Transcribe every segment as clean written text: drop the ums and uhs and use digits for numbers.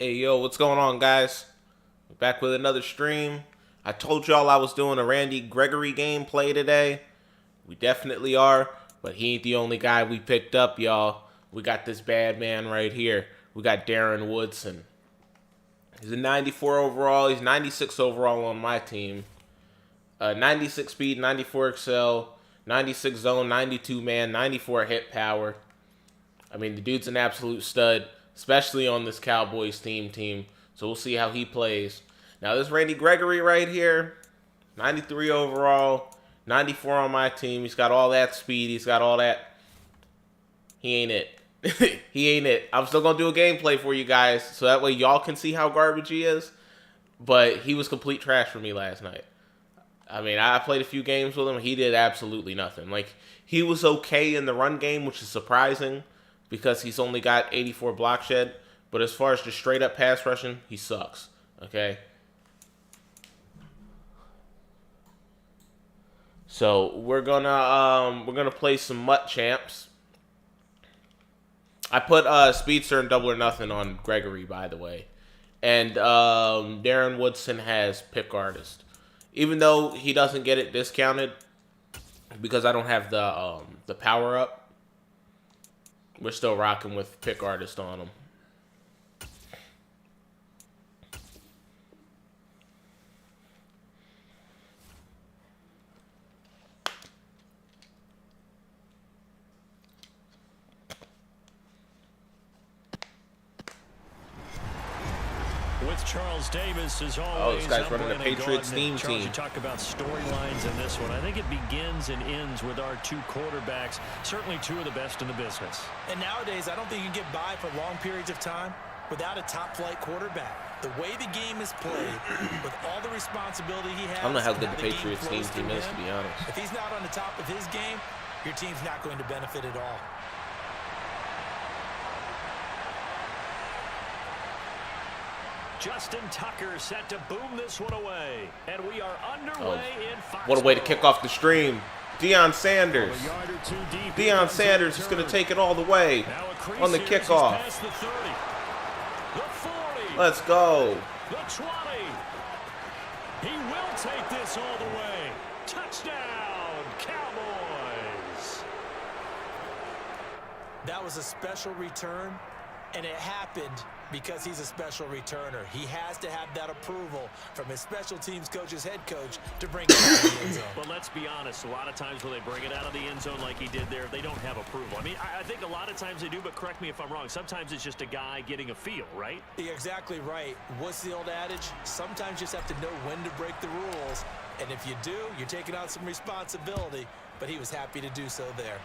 Hey, yo, what's going on, guys? Back with another stream. I told y'all I was doing a Randy Gregory gameplay today. We definitely are, but he ain't the only guy we picked up, y'all. We got this bad man right here. We got Darren Woodson. He's a 94 overall. He's 96 overall on my team. 96 speed, 94 excel, 96 zone, 92 man, 94 hit power. I mean, the dude's an absolute stud, especially on this Cowboys team. So we'll see how he plays. Now, this Randy Gregory right here, 93 overall, 94 on my team. He's got all that speed. He's got all that. He ain't it. He ain't it. I'm still going to do a gameplay for you guys, so that way y'all can see how garbage he is. But he was complete trash for me last night. I mean, I played a few games with him. He did absolutely nothing. Like, he was okay in the run game, which is surprising because he's only got 84 block shed. But as far as just straight up pass rushing, he sucks. Okay? So, we're gonna play some Mutt Champs. I put Speedster and Double or Nothing on Gregory, by the way. And Darren Woodson has Pick Artist. Even though he doesn't get it discounted because I don't have the power up, we're still rocking with Pick Artist on him. With Charles Davis, as always. Oh, this guy's running the Patriots team. You talk about storylines in this one. I think it begins and ends with our two quarterbacks, certainly two of the best in the business. And nowadays, I don't think you can get by for long periods of time without a top-flight quarterback. The way the game is played, with all the responsibility he has. I don't know how good the Patriots team is, to be honest. If he's not on the top of his game, your team's not going to benefit at all. Justin Tucker set to boom this one away. And we are underway in Foxborough. What a way to kick off the stream. Deion Sanders. Deion Sanders is going to take it all the way on the kickoff. Let's go. The 20. He will take this all the way. Touchdown, Cowboys. That was a special return, and it happened because he's a special returner. He has to have that approval from his special teams coach's head coach to bring it out of the end zone. But let's be honest, a lot of times when they bring it out of the end zone like he did there, they don't have approval. I mean, I think a lot of times they do, but correct me if I'm wrong. Sometimes it's just a guy getting a feel, right? You're exactly right. What's the old adage? Sometimes you just have to know when to break the rules. And if you do, you're taking on some responsibility. But he was happy to do so there.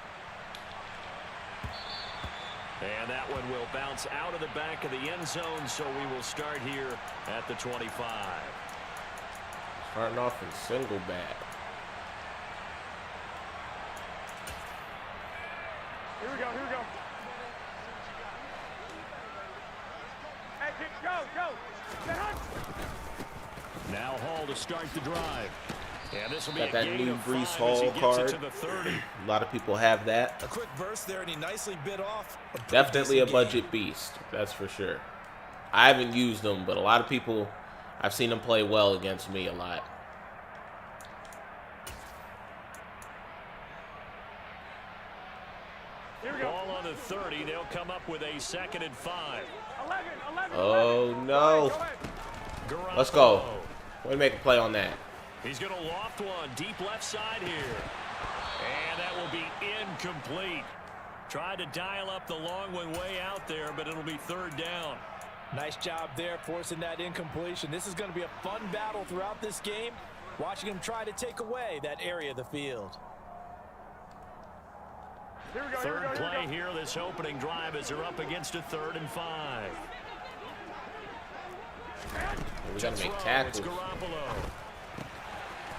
And that one will bounce out of the back of the end zone, so we will start here at the 25. Starting off in single back. Here we go. Hey, go. Now Hall to start the drive. Yeah, this will be got that new Breece Hall card. A lot of people have that. A quick burst there, and he nicely bit off. Definitely a budget beast, that's for sure. I haven't used them, but a lot of people, I've seen them play well against me a lot. Ball on the 30. They'll come up with a 2nd and 5. 11. Oh, no. Let's go. Way to make a play on that. He's going to loft one deep left side here. And that will be incomplete. Tried to dial up the long one way out there, but it'll be 3rd down. Nice job there forcing that incompletion. This is going to be a fun battle throughout this game. Watching him try to take away that area of the field. Third play here, this opening drive as they're up against a 3rd and 5. We got to make tackles.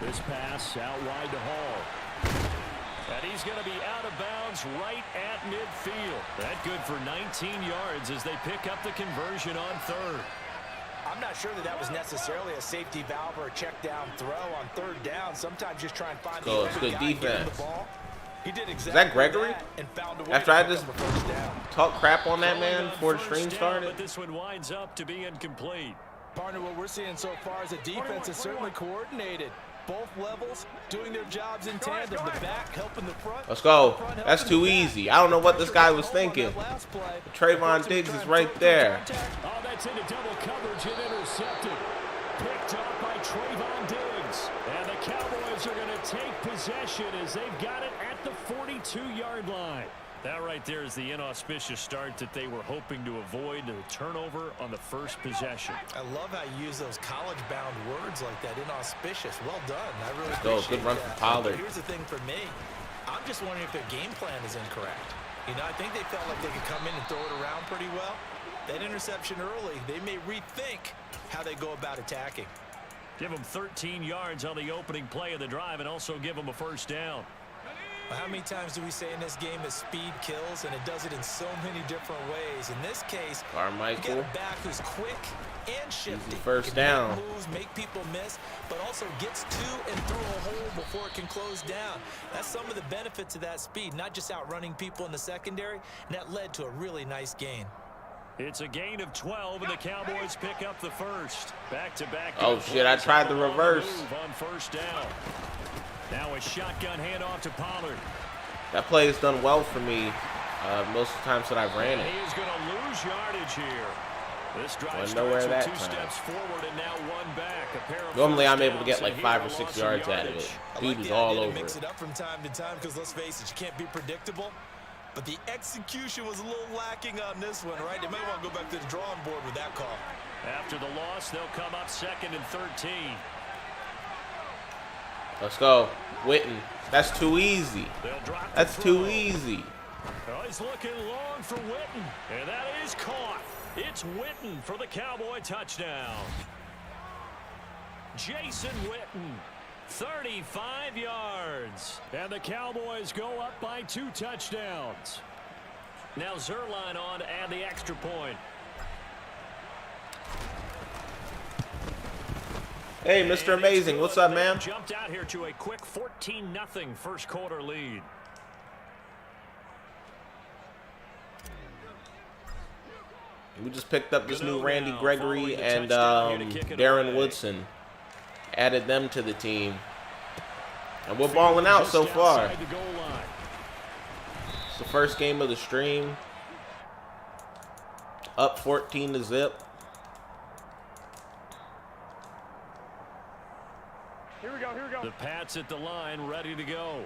This pass out wide to Hall. And he's going to be out of bounds right at midfield. That good for 19 yards as they pick up the conversion on 3rd. I'm not sure that was necessarily a safety valve or a check down throw on 3rd down. Sometimes just try and find the good defense. ball. He did exactly Is that Gregory? that and found a way After to I pick just up a first down. talk crap on that man On before the first stream down, started. But this one winds up to be incomplete. Partner, what we're seeing so far is the defense is certainly coordinated. Both levels doing their jobs in tandem. The back helping the front. Let's go. The front That's helping too the back. easy. I don't know what this guy was Pressure thinking. on that last play. Trayvon Diggs is right there. Oh, that's into double coverage and intercepted. Picked off by Trayvon Diggs. And the Cowboys are going to take possession as they've got it at the 42-yard line. That right there is the inauspicious start that they were hoping to avoid, the turnover on the first possession. I love how you use those college-bound words like that, inauspicious. Well done. I really Go, appreciate good run that. from Pollard. But here's the thing for me. I'm just wondering if their game plan is incorrect. You know, I think they felt like they could come in and throw it around pretty well. That interception early, they may rethink how they go about attacking. Give them 13 yards on the opening play of the drive and also give them a first down. Well, how many times do we say in this game that speed kills, and it does it in so many different ways? In this case, you Carmichael. get a back who's quick and shifty. First Can make down. moves, make people miss, but also gets to and through a hole before it can close down. That's some of the benefits of that speed, not just outrunning people in the secondary, and that led to a really nice gain. It's a gain of 12, and the Cowboys pick up the first. Back-to-back. Oh, shit, I tried the reverse. On first down. Now a shotgun handoff to Pollard. That play has done well for me most of the times that I've ran it. He is going to lose yardage here. This drive Went starts nowhere with that 2 time. steps forward and now 1 back. A pair of Normally, first I'm able to downs, get like and 5 here or a 6 loss of yards out of yardage. it. I Dude like was the all idea to over mix it. it up from time to time because let's face it, you can't be predictable. But the execution was a little lacking on this one, right? They might want to go back to the drawing board with that call. After the loss, they'll come up 2nd and 13. Let's go. Witten. That's too easy. They'll drop the That's too throw. easy. Oh, he's looking long for Witten, and that is caught. It's Witten for the Cowboy touchdown. Jason Witten, 35 yards. And the Cowboys go up by 2 touchdowns. Now Zerline on to add the extra point. Hey, Mr. Amazing. What's up, man? Jumped out here to a quick 14-0 first quarter lead. We just picked up this new Randy now, Gregory following the and touchdown here to kick it Darren away. Woodson. Added them to the team. And we're balling out Just so far. outside the goal line. It's the first game of the stream. Up 14-0. Here we go, here we go. The Pats at the line, ready to go.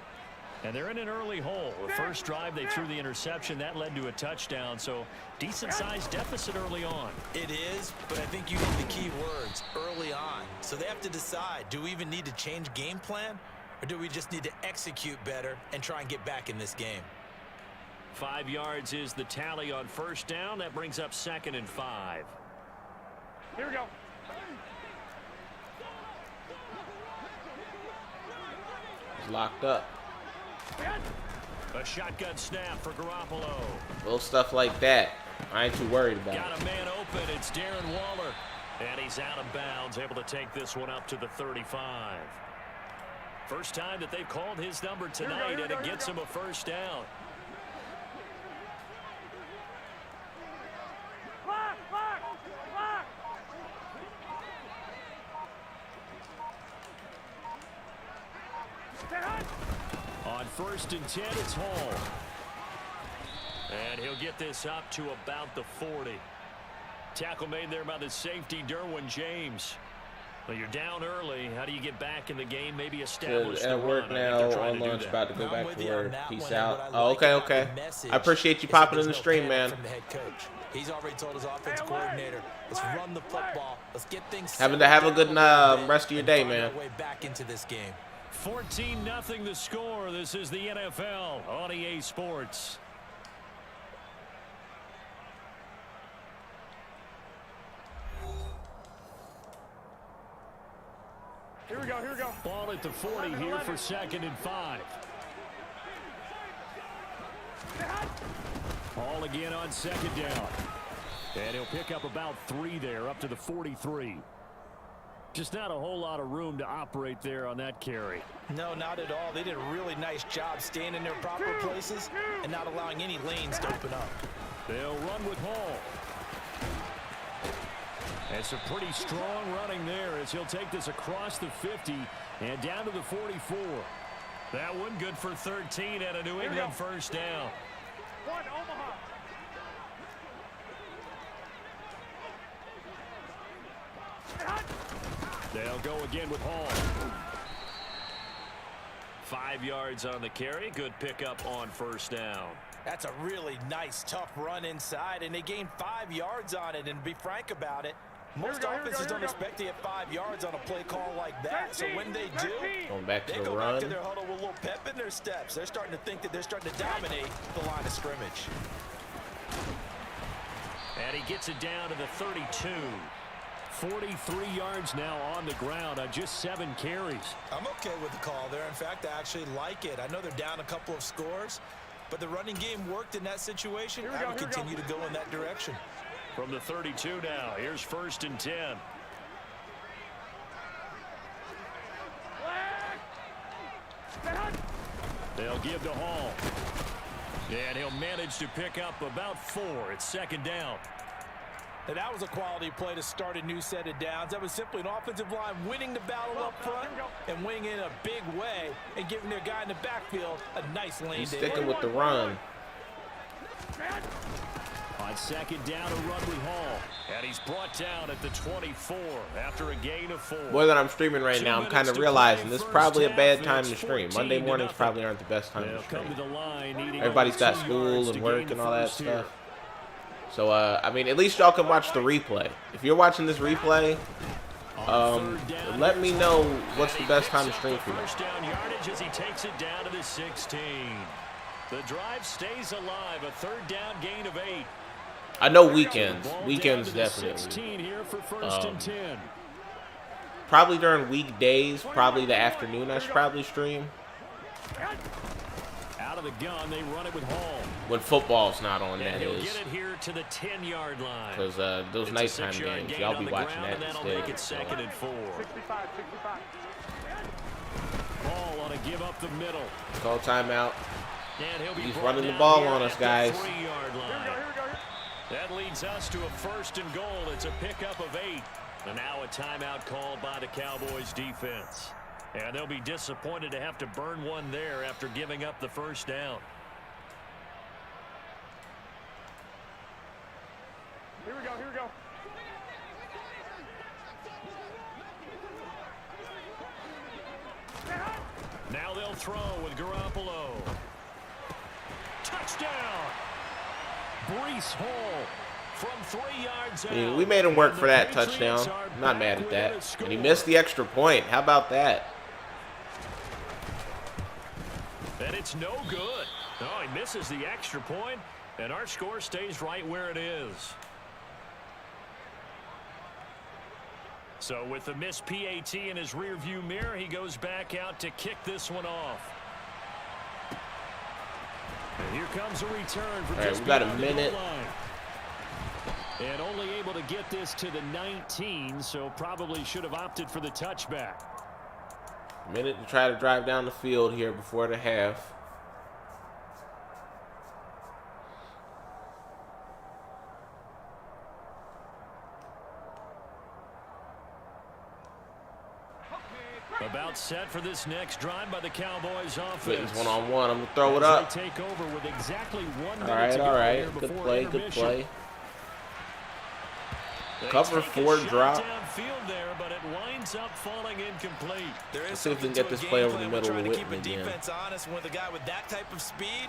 And they're in an early hole. The first drive, they threw the interception. That led to a touchdown, so decent-sized deficit early on. It is, but I think you need the key words, early on. So they have to decide, do we even need to change game plan? Or do we just need to execute better and try and get back in this game? 5 yards is the tally on first down. That brings up 2nd and 5. Here we go. He's locked up. A shotgun snap for Garoppolo. Little stuff like that. I ain't too worried about Got it. a man open. It's Darren Waller. And he's out of bounds, able to take this one up to the 35. First time that they've called his number tonight, and it gets him a first down. Lock, lock, lock. Stay high. On 1st and 10, it's Hall. And he'll get this up to about the 40. Tackle made there by the safety, Derwin James. Well, you're down early. How do you get back in the game? Maybe establish the At work run. I think now, they're trying on to do lunch, that. about to go I'm back with to you on work. that Peace one, out. and what I Oh, like okay, about okay. the message I appreciate you is that popping in the there's no stream, panic man. from the head coach. He's already told his offensive coordinator, let's run the football. Let's get things Having to have a good rest of your day, and find man. our way back into this game. 14-0 the score. This is the NFL on EA Sports. Here we go, here we go. Ball at the 40 here for 2nd and 5. Ball again on 2nd down. And he'll pick up about 3 there, up to the 43. Just not a whole lot of room to operate there on that carry. No, not at all. They did a really nice job staying in their proper places and not allowing any lanes to open up. They'll run with Hall. It's a pretty strong running there as he'll take this across the 50 and down to the 44. That one good for 13 and a New England first down. One, Omaha. They'll go again with Hall. 5 yards on the carry. Good pickup on first down. That's a really nice, tough run inside, and they gained 5 yards on it. And to be frank about it, most offenses don't expect to get 5 yards on a play call like that. So when they do, going back to they the go run. back to their huddle with a little pep in their steps. They're starting to think that they're starting to dominate the line of scrimmage. And he gets it down to the 32. 43 yards now on the ground on just 7 carries. I'm okay with the call there. In fact, I actually like it. I know they're down a couple of scores, but the running game worked in that situation. I would continue to go in that direction. From the 32 now, here's 1st and 10. They'll give to Hall. And he'll manage to pick up about 4. It's 2nd down. And that was a quality play to start a new set of downs. That was simply an offensive line winning the battle up front and winning in a big way and giving their guy in the backfield a nice lane. He's sticking with the run. On 2nd down, a run with Hall. And he's brought down at the 24 after a gain of 4. More than I'm streaming right now, I'm kind of realizing this is probably a bad time to stream. Monday mornings probably aren't the best time to stream. Everybody's got school and work and all that stuff. So, I mean, at least y'all can watch the replay. If you're watching this replay, let me know what's the best time to stream for you. First down yardage as he takes it down to the 16. The drive stays alive. A 3rd down gain of 8. I know weekends. Weekends definitely. 16 here for 1st and 10. Probably during weekdays, probably the afternoon I should probably stream. Out of the gun, they run it with Hall. When football's not on, that he'll is. get it here to the 10-yard line. Because those nighttime games, y'all be watching that that'll instead. make it 2nd and 4. 65. Hall on a give up the middle. Call timeout. And he'll be He's brought running the down ball here on us, at the guys. 3-yard line. That leads us to a 1st and goal. It's a pickup of 8. And now a timeout called by the Cowboys defense. And they'll be disappointed to have to burn one there after giving up the 1st down. Here we go. Now they'll throw with Garoppolo. Touchdown! Breece Hall from 3 yards out. I mean, we made him work for that touchdown. I'm not mad at that. And he missed the extra point. How about that? And it's no good. No, he misses the extra point, and our score stays right where it is. So with the missed PAT in his rearview mirror, he goes back out to kick this one off. And here comes a return for just we got a beyond the goal minute. line. And only able to get this to the 19, so probably should have opted for the touchback. A minute to try to drive down the field here before the half. About set for this next drive by the Cowboys offense. Wittens one-on-one. I'm going to throw it up. They take over with exactly 1 minute All to go right. here Good before play, good intermission. play. They Cover take a 4 shot drop. downfield there, but it winds up falling incomplete. Let's see if we can get this play over the middle with Witten again. Defense honest with a guy with that type of speed.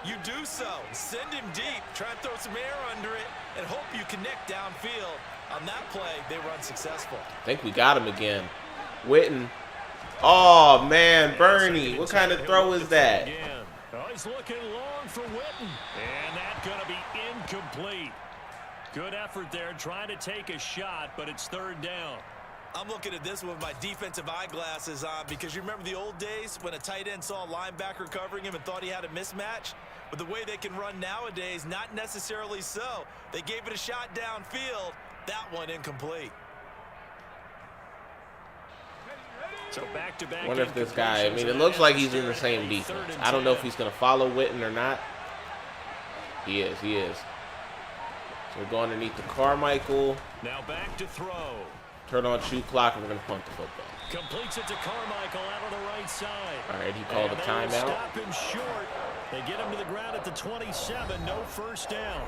You do so. Send him deep. Try and throw some air under it and hope you connect downfield. On that play, they run successful. I think we got him again. Witten. Oh, man, Bernie. What kind of throw is that? Oh, he's looking long for Witten. And that's going to be incomplete. Good effort there trying to take a shot, but it's 3rd down. I'm looking at this with my defensive eyeglasses on because you remember the old days when a tight end saw a linebacker covering him and thought he had a mismatch? But the way they can run nowadays, not necessarily so. They gave it a shot downfield. That one incomplete. So back-to-back. I wonder if this guy, I mean, it looks like he's in the same defense. I don't know if he's going to follow Witten or not. He is. So we're going underneath the Carmichael. Now back to throw. Turn on shoot clock, and we're going to punt the football. Completes it to Carmichael out on the right side. All right, he called a timeout. Stop him short. They get him to the ground at the 27. No first down.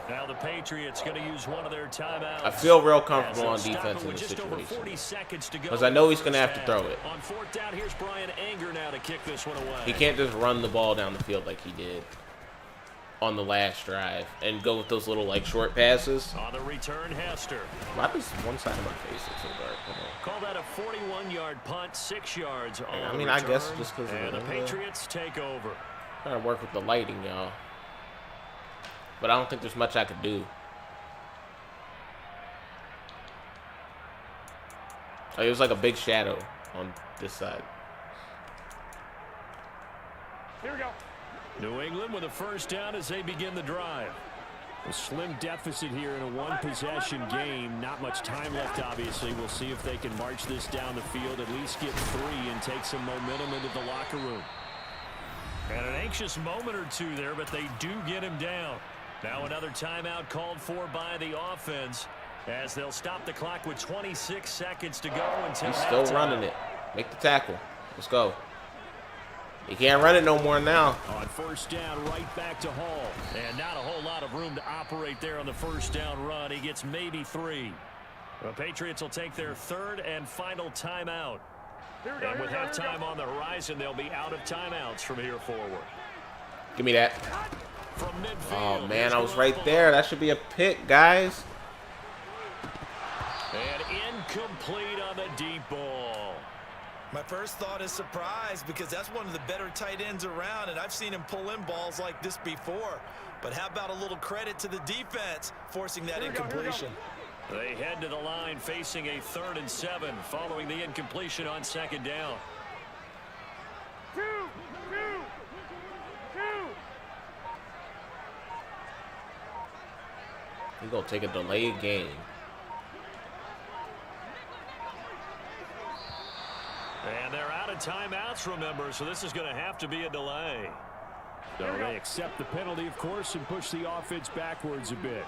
Now the Patriots going to use one of their timeouts. I feel real comfortable on defense in this situation because I know he's going to have to throw it. On fourth down, here's Brian Anger now to kick this one away. He can't just run the ball down the field like he did on the last drive and go with those little like short passes. On the return, Hester. Why does one side of my face look so dark? Call that a 41-yard punt, 6 yards on I mean, the I return, guess just because and the Patriots take over. Trying to work with the lighting, y'all. But I don't think there's much I could do. Oh, it was like a big shadow on this side. Here we go. New England with a first down as they begin the drive. A slim deficit here in a one-possession game. Not much time left, obviously. We'll see if they can march this down the field, at least get 3 and take some momentum into the locker room. And an anxious moment or two there, but they do get him down. Now another timeout called for by the offense as they'll stop the clock with 26 seconds to go until he's still running it. Make the tackle. Let's go. He can't run it no more now. On first down, right back to Hall. And not a whole lot of room to operate there on the first down run. He gets maybe 3. The Patriots will take their 3rd and final timeout. And with halftime on the horizon, they'll be out of timeouts from here forward. Give me that. From midfield, oh, man, I was right there. That should be a pick, guys. And incomplete on the deep ball. My first thought is surprise because that's one of the better tight ends around, and I've seen him pull in balls like this before. But how about a little credit to the defense forcing that incompletion? They head to the line facing a 3rd and 7 following the incompletion on 2nd down. 2. He's going to take a delayed game. And they're out of timeouts, remember, so this is going to have to be a delay. So they accept the penalty, of course, and push the offense backwards a bit.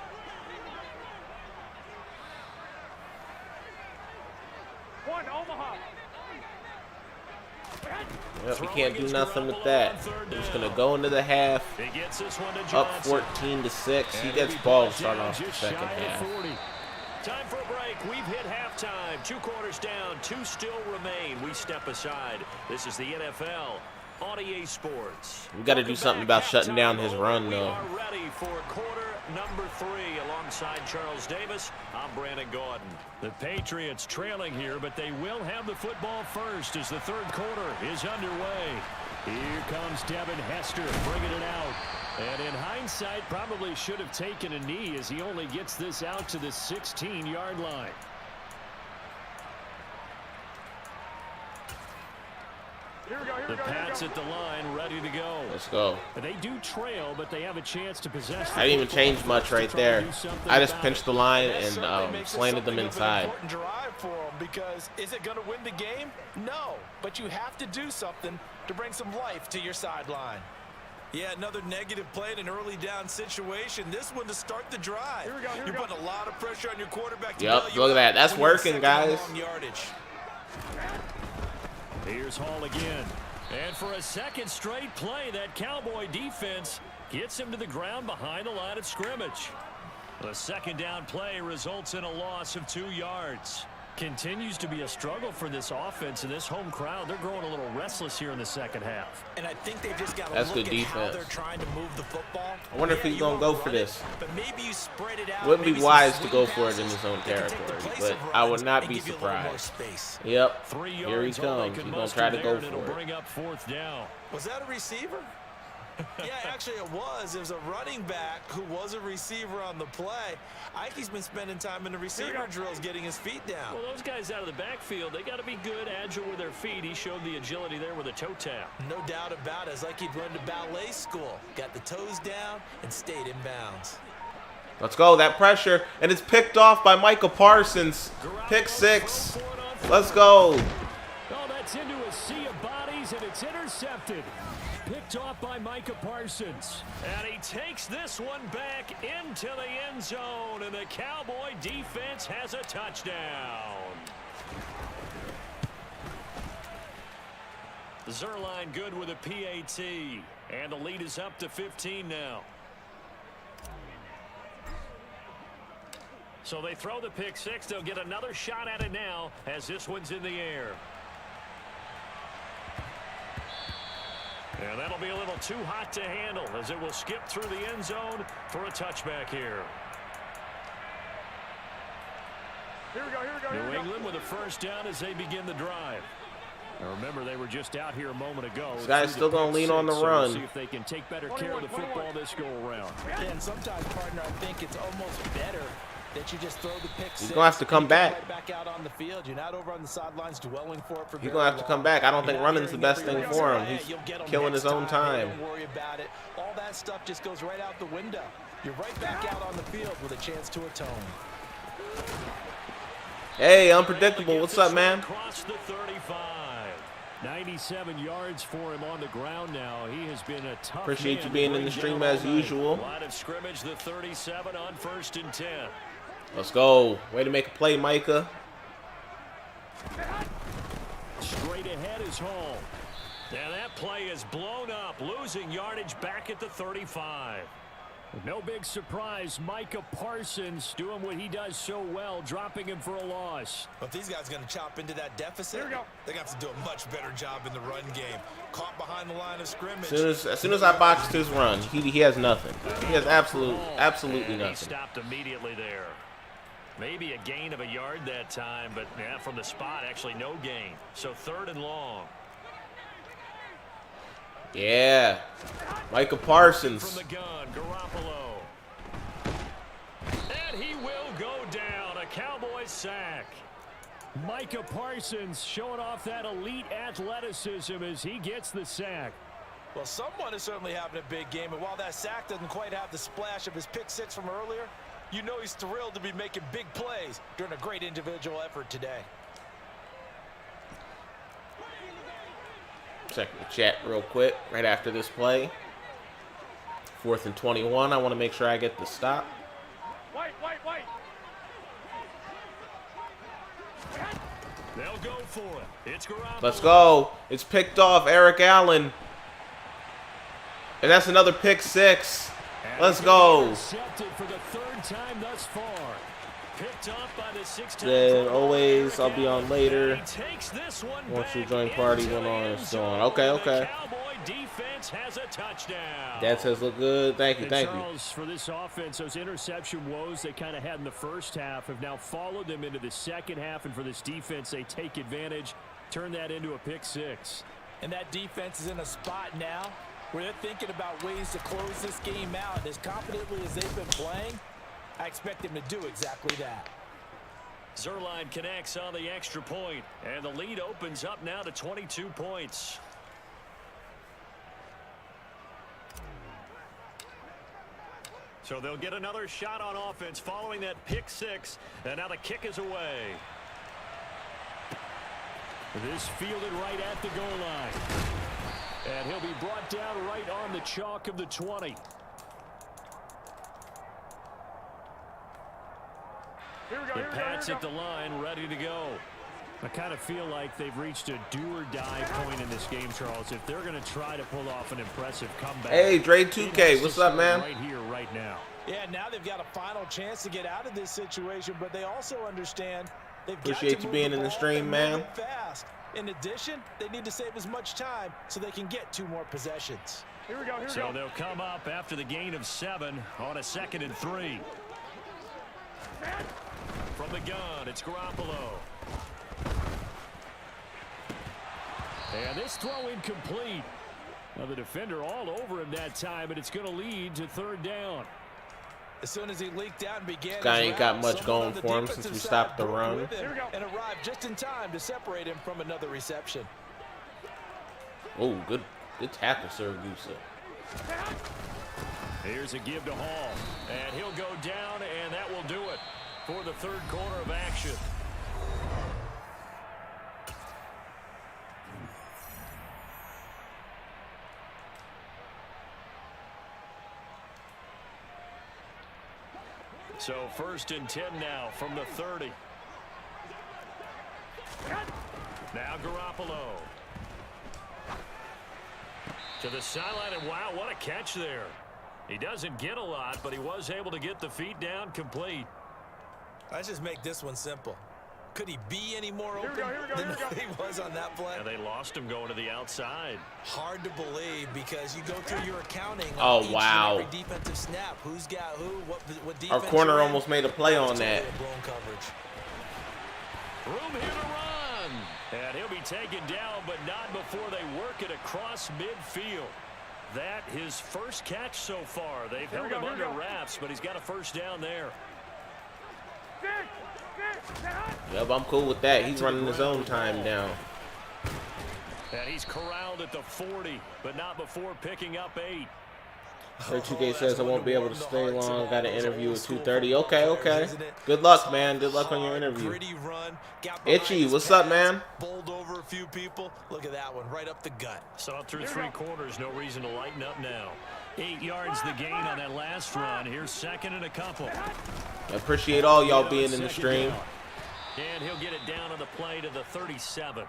One, Omaha. Yep, he can't do nothing with that. He's just going to go into the half. Up 14-6. He gets ball to start off the second half. Time for a break. We've hit halftime. 2 quarters down. 2 still remain. We step aside. This is the NFL on EA Sports. We got to do something about shutting down his run, though. We are ready for quarter number 3 alongside Charles Davis. I'm Brandon Gordon. The Patriots trailing here, but they will have the football first as the 3rd quarter is underway. Here comes Devin Hester bringing it out. And in hindsight, probably should have taken a knee as he only gets this out to the 16-yard line. The Pats at the line, ready to go. Let's go. They do trail, but they have a chance to possess. I didn't even change much right there. I just pinched the line and slanted them inside. Drive for them because is it going to win the game? No, but you have to do something to bring some life to your sideline. Yeah, another negative play in an early down situation. This one to start the drive. You're putting a lot of pressure on your quarterback. Yep, look at that. That's working, guys. Here's Hall again. And for a 2nd straight play, that Cowboy defense gets him to the ground behind the line of scrimmage. The 2nd down play results in a loss of 2 yards. Continues to be a struggle for this offense, and this home crowd, they're growing a little restless here in the 2nd half. And I think they've just got to That's look good at how defense. they're trying to move the football. I wonder if he's going to go for this. But maybe you spread it out. Wouldn't be wise to go for it in his own territory, but I would not be surprised. Yep, here he comes. He's going to try to go for it. Bring up 4th down. Was that a receiver? Yeah, actually it was. It was a running back who was a receiver on the play. Ike's been spending time in the receiver drills getting his feet down. Well, those guys out of the backfield, they got to be good, agile with their feet. He showed the agility there with a toe tap. No doubt about it. It's like he'd run to ballet school. Got the toes down and stayed in bounds. Let's go. That pressure. And it's picked off by Micah Parsons. Pick 6. Let's go. It's intercepted. Picked off by Micah Parsons. And he takes this one back into the end zone. And the Cowboy defense has a touchdown. Zerline good with a PAT. And the lead is up to 15 now. So they throw the pick six. They'll get another shot at it now as this one's in the air. And that'll be a little too hot to handle as it will skip through the end zone for a touchback here. Here we go, here we go, here we New go. England with a first down as they begin the drive. Now remember, they were just out here a moment ago. This guy's still going to lean on the run. See if they can take better care of the football this go around. And sometimes, partner, I think it's almost better that you just throw the pick six. He's going to have to come back. Right back out on the field. You're not over on the sidelines dwelling for it for He's going to have to come back. I don't think running's the best thing for him. He's killing his own time. Don't worry about it. All that stuff just goes right out the window. You're right back out on the field with a chance to atone. Hey, Unpredictable. What's up, man? Across the 35. 97 yards for him on the ground now. He has been a tough Appreciate man you being to in the bring stream down as all night. usual. Line of scrimmage, the 37 on 1st and 10. Let's go. Way to make a play, Micah. Straight ahead is home. And that play is blown up, losing yardage back at the 35. No big surprise, Micah Parsons doing what he does so well, dropping him for a loss. But these guys are going to chop into that deficit. Here we go. They're going to have to do a much better job in the run game. Caught behind the line of scrimmage. As soon as I boxed his run, he has nothing. He has absolutely And nothing. he stopped immediately there. Maybe a gain of a yard that time, but yeah, from the spot, actually no gain. So 3rd and long. Yeah. Micah From Parsons. the gun, Garoppolo. And he will go down. A Cowboy sack. Micah Parsons showing off that elite athleticism as he gets the sack. Well, someone is certainly having a big game, and while that sack doesn't quite have the splash of his pick six from earlier, you know he's thrilled to be making big plays during a great individual effort today. Checking the chat real quick right after this play. 4th and 21. I want to make sure I get the stop. Wait. They'll go for it. It's Garoppolo. Let's go. It's picked off. Eric Allen. And that's another pick six. Let's go. Intercepted for the 3rd time thus far. Picked up by the 6-time Then quarterback, always, I'll be on Eric later. Allen. He takes this one Once you back join party, into went the on end and so on. zone. Okay. The Cowboy defense has a touchdown. Dad says look good. Thank you. And Thank you. Charles, for this offense, those interception woes they kind of had in the first half have now followed them into the second half, and for this defense, they take advantage, turn that into a pick six. And that defense is in a spot now where they're thinking about ways to close this game out. And as confidently as they've been playing, I expect them to do exactly that. Zerline connects on the extra point, and the lead opens up now to 22 points. So they'll get another shot on offense following that pick six, and now the kick is away. This fielded right at the goal line. And he'll be brought down right on the chalk of the 20. Here we go, The here we go, Pats here at we the go. line, ready to go. I kind of feel like they've reached a do-or-die point in this game, Charles. If they're going to try to pull off an impressive comeback. Hey, Dre it 2K, has to what's up, start man? Right here, right now. Yeah, now they've got a final chance to get out of this situation, but they also understand they've Appreciate got to you move being the in the ball stream, and man. move it fast. In addition, they need to save as much time so they can get 2 more possessions. Here we go, here we So go. they'll come up after the gain of 7 on a 2nd and 3. From the gun, it's Garoppolo. And this throw incomplete. Now the defender all over him that time, and it's going to lead to 3rd down. As soon as he leaked out and began This guy his ain't got route, much someone going on the for him defensive since we side stopped the broke run. with him Here we go. and arrived just in time to separate him from another reception. Oh, good tackle, Siragusa. Here's a give to Hall, and he'll go down, and that will do it for the 3rd quarter of action. So 1st and 10 now from the 30. Now Garoppolo. To the sideline, and wow, what a catch there. He doesn't get a lot, but he was able to get the feet down complete. Let's just make this one simple. Could he be any more open than he was on that play? And they lost him going to the outside. Hard to believe because you go through your accounting on Oh, each wow. and every defensive snap. Who's got who, what defense Our corner you're in. almost made a play on that. Totally blown coverage. Room here to run. And he'll be taken down, but not before they work it across midfield. That his first catch so far. They've held him under wraps, but he's got a first down there. Yep, I'm cool with that. He's running his own time down. And he's corralled at the 40, but not before picking up 8. 32K says I won't be able to stay long. Got an interview at 2:30. Okay. Good luck, man. Good luck on your interview. Itchy, what's up, man? Bowled over a few people. Look at that one, right up the gut. Saw through 3 quarters, no reason to lighten up now. 8 yards the gain on that last run. Here's 2nd and a couple. I appreciate all y'all being in the stream. And he'll get it down on the play to the 37.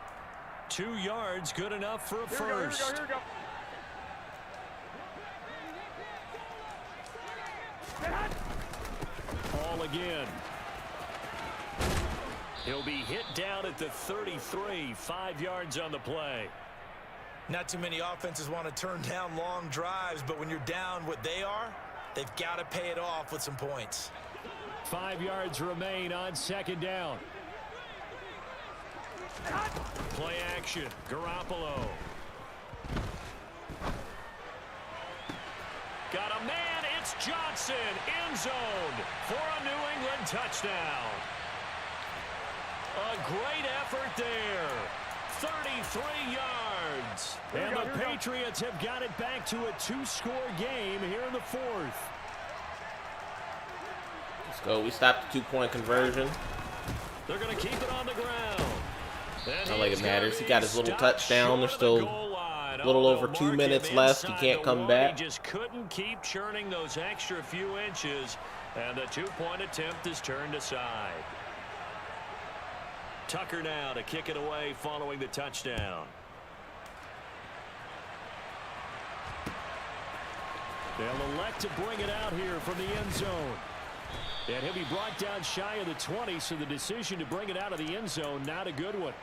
2 yards, good enough for a first. Here we go. Ball again. He'll be hit down at the 33, 5 yards on the play. Not too many offenses want to turn down long drives, but when you're down what they are, they've got to pay it off with some points. 5 yards remain on 2nd down. Play action, Garoppolo. Got a man, it's Johnson, end zone for a New England touchdown. A great effort there. 33 yards. And the Patriots have got it back to a 2-score game here in the 4th. Let's go. We stopped the 2-point conversion. They're going to keep it on the ground. Not like it matters. He got his little touchdown. There's still a little over 2 minutes left. He can't come back. He just couldn't keep churning those extra few inches, and the 2-point attempt is turned aside. Tucker now to kick it away following the touchdown. They'll elect to bring it out here from the end zone. And he'll be brought down shy of the 20, so the decision to bring it out of the end zone, not a good one.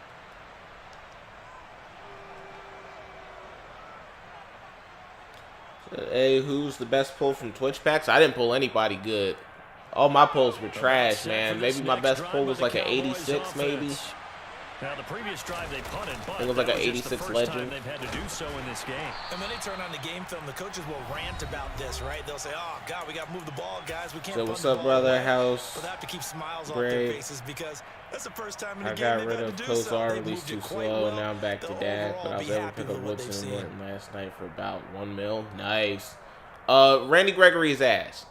Hey, who's the best pull from Twitch packs? I didn't pull anybody good. All my pulls were trash, man. Maybe my best pull was like an 86, maybe. Now the previous drive they punted, but it was like an 86 legend. They've had to do so in this game. And when they turn on the game film, the coaches will rant about this, right? They'll say, "Oh God, we got to move the ball, guys. We can't." So what's up, brother? House. But they have to keep smiles on their faces because that's the first time in the I game got rid of Kozar, released too slow, and now I'm back to Dad. But I was able to pick up Woodson and Morton last night for about 1 mil. Nice. Randy Gregory's ass.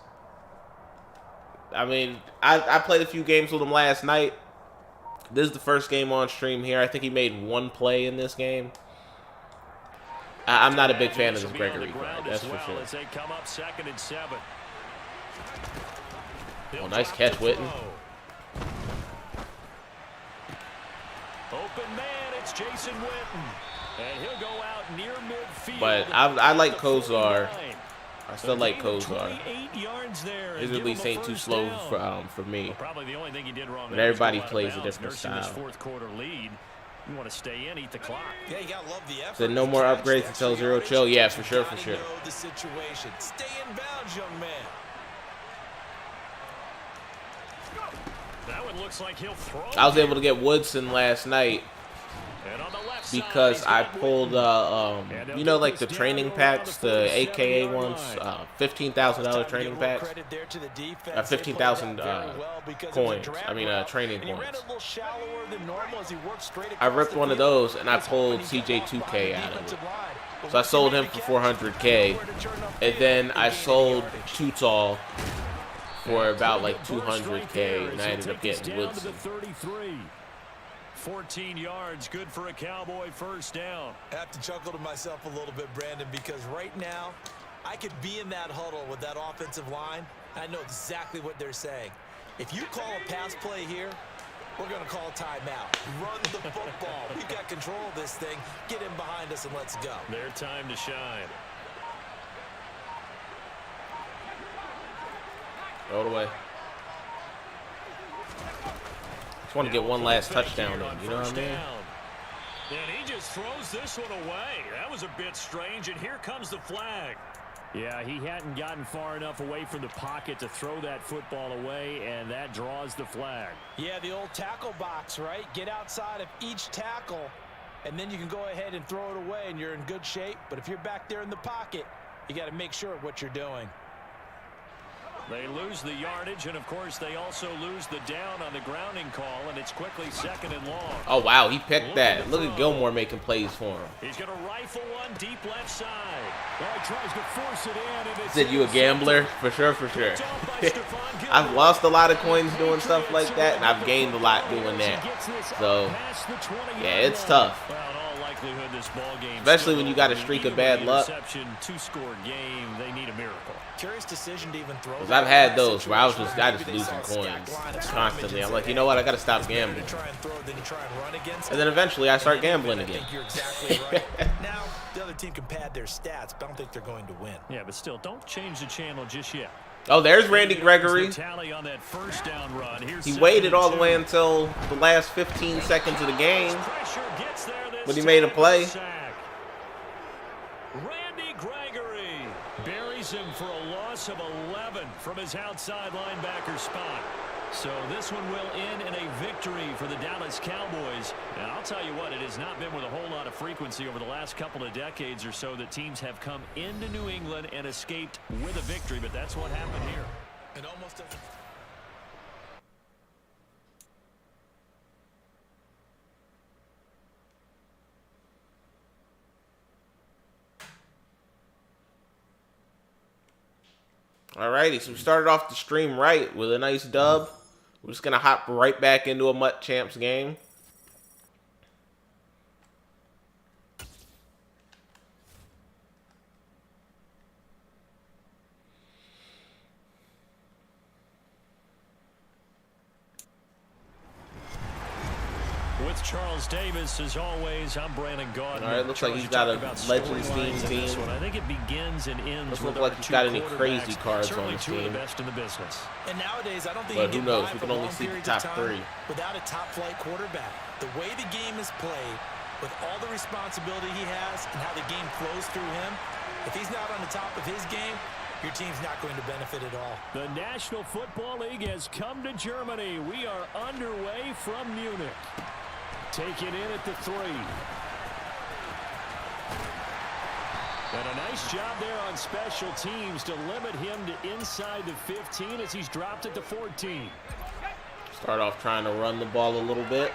I mean, I played a few games with him last night. This is the first game on stream here. I think he made 1 play in this game. I'm not a big fan of this Gregory play, that's for sure. As they come up 2nd and 7. Oh, nice catch, Witten. Open man, it's Jason Witten. And he'll go out near midfield. But I like Kozar. I still like Kozar. His release ain't too slow for me. Probably the only thing he did wrong. But everybody plays a different style. 4th quarter lead. You want to stay in, eat the clock. Yeah, you gotta love the effort. Said no more upgrades until 0 chill. Yeah, for sure, for sure. The situation. Stay in bounds, young man. That one looks like he'll throw. I was able to get Woodson last night because I pulled, you know, like the training packs, the AKA ones, $15,000 training packs, 15,000 coins. I mean, training coins. I ripped one of those and I pulled CJ2K out of it. So I sold him for 400K, and then I sold Tutall for about like 200K, and I ended up getting Woodson. 14 yards, good for a Cowboy first down. I have to chuckle to myself a little bit, Brandon, because right now I could be in that huddle with that offensive line I know exactly what they're saying. If you call a pass play here, we're going to call a timeout. Run the football. We've got control of this thing. Get him behind us and let's go. Their time to shine. Throw it away. Just want to get one last touchdown in, you know what I mean? And he just throws this one away. That was a bit strange, and here comes the flag. Yeah, he hadn't gotten far enough away from the pocket to throw that football away, and that draws the flag. Yeah, the old tackle box, right? Get outside of each tackle, and then you can go ahead and throw it away, and you're in good shape. But if you're back there in the pocket, you got to make sure of what you're doing. They lose the yardage, and, of course, they also lose the down on the grounding call, and it's quickly 2nd and long. Oh, wow, he picked that. Look at Gilmore making plays for him. He's going to rifle one deep left side. Well, he tries to force it in. And Said you a gambler? For sure, for sure. I've lost a lot of coins doing stuff like that, and I've gained a lot doing that. So, yeah, it's tough. Well, in all likelihood, this ball game, especially when you got a streak of bad luck. Two-score game, they need a miracle. Curious decision to even throw. Because I've had those where I just losing coins constantly. I'm like, you know what? I got to stop gambling. And then eventually I start gambling again. You're exactly right. Now the other team can pad their stats, but I don't think they're going to win. Yeah, but still, don't change the channel just yet. Oh, there's Randy Gregory. On that first down run. He waited all the way until the last 15 seconds of the game, but he made a play. Randy Gregory buries him for a loss of 11 from his outside linebacker spot. So this one will end in a victory for the Dallas Cowboys. And I'll tell you what, it has not been with a whole lot of frequency over the last couple of decades or so that teams have come into New England and escaped with a victory, but that's what happened here. It almost doesn't. Alrighty, so we started off the stream right with a nice dub. We're just going to hop right back into a Mutt Champs game. With Charles Davis, as always, I'm Brandon Gaudin. All right, looks like he's got a Legends team. I think it begins and ends. Doesn't look like he's got any crazy cards on his team. Best in the business. And nowadays, I don't think but you who can knows? buy We for can only long see the periods top of time three without a top-flight quarterback. The way the game is played, with all the responsibility he has and how the game flows through him, if he's not on the top of his game, your team's not going to benefit at all. The National Football League has come to Germany. We are underway from Munich. Taken in at the 3. And a nice job there on special teams to limit him to inside the 15 as he's dropped at the 14. Start off trying to run the ball a little bit.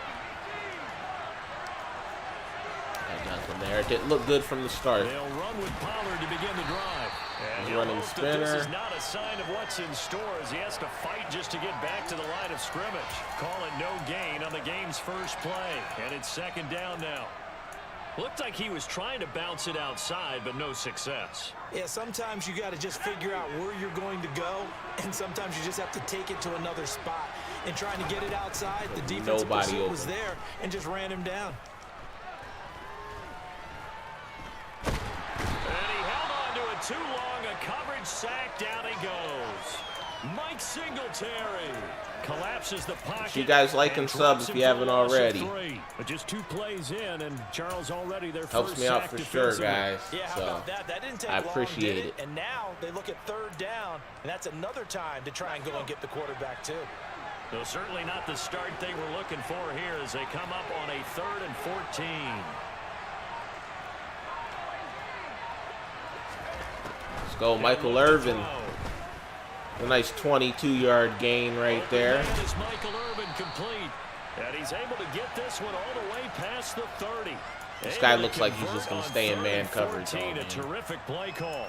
Nothing there. It didn't look good from the start. They'll run with Pollard to begin the drive. He's running spinner. This is not a sign of what's in store as he has to fight just to get back to the line of scrimmage. Call it no gain on the game's first play. And it's 2nd down now. Looked like he was trying to bounce it outside, but no success. Yeah, sometimes you got to just figure out where you're going to go, and sometimes you just have to take it to another spot. And trying to get it outside, the defensive pursuit was there and just ran him down. Too long, a coverage sack, down he goes. Mike Singletary collapses the pocket. You guys like and sub if you haven't already. But just 2 plays in, and Charles already their helps first me out for sure, guys. Yeah, how about that? That didn't take I appreciate long, it. And now they look at 3rd down, and that's another time to try and go and get the quarterback too. So certainly not the start they were looking for here as they come up on a 3rd and 14. Let's go, Michael Irvin. A nice 22-yard gain right there. Is Michael Irvin complete, and he's able to get this one all the way past the 30. This guy looks like he's just going to stay in man coverage. A terrific play call.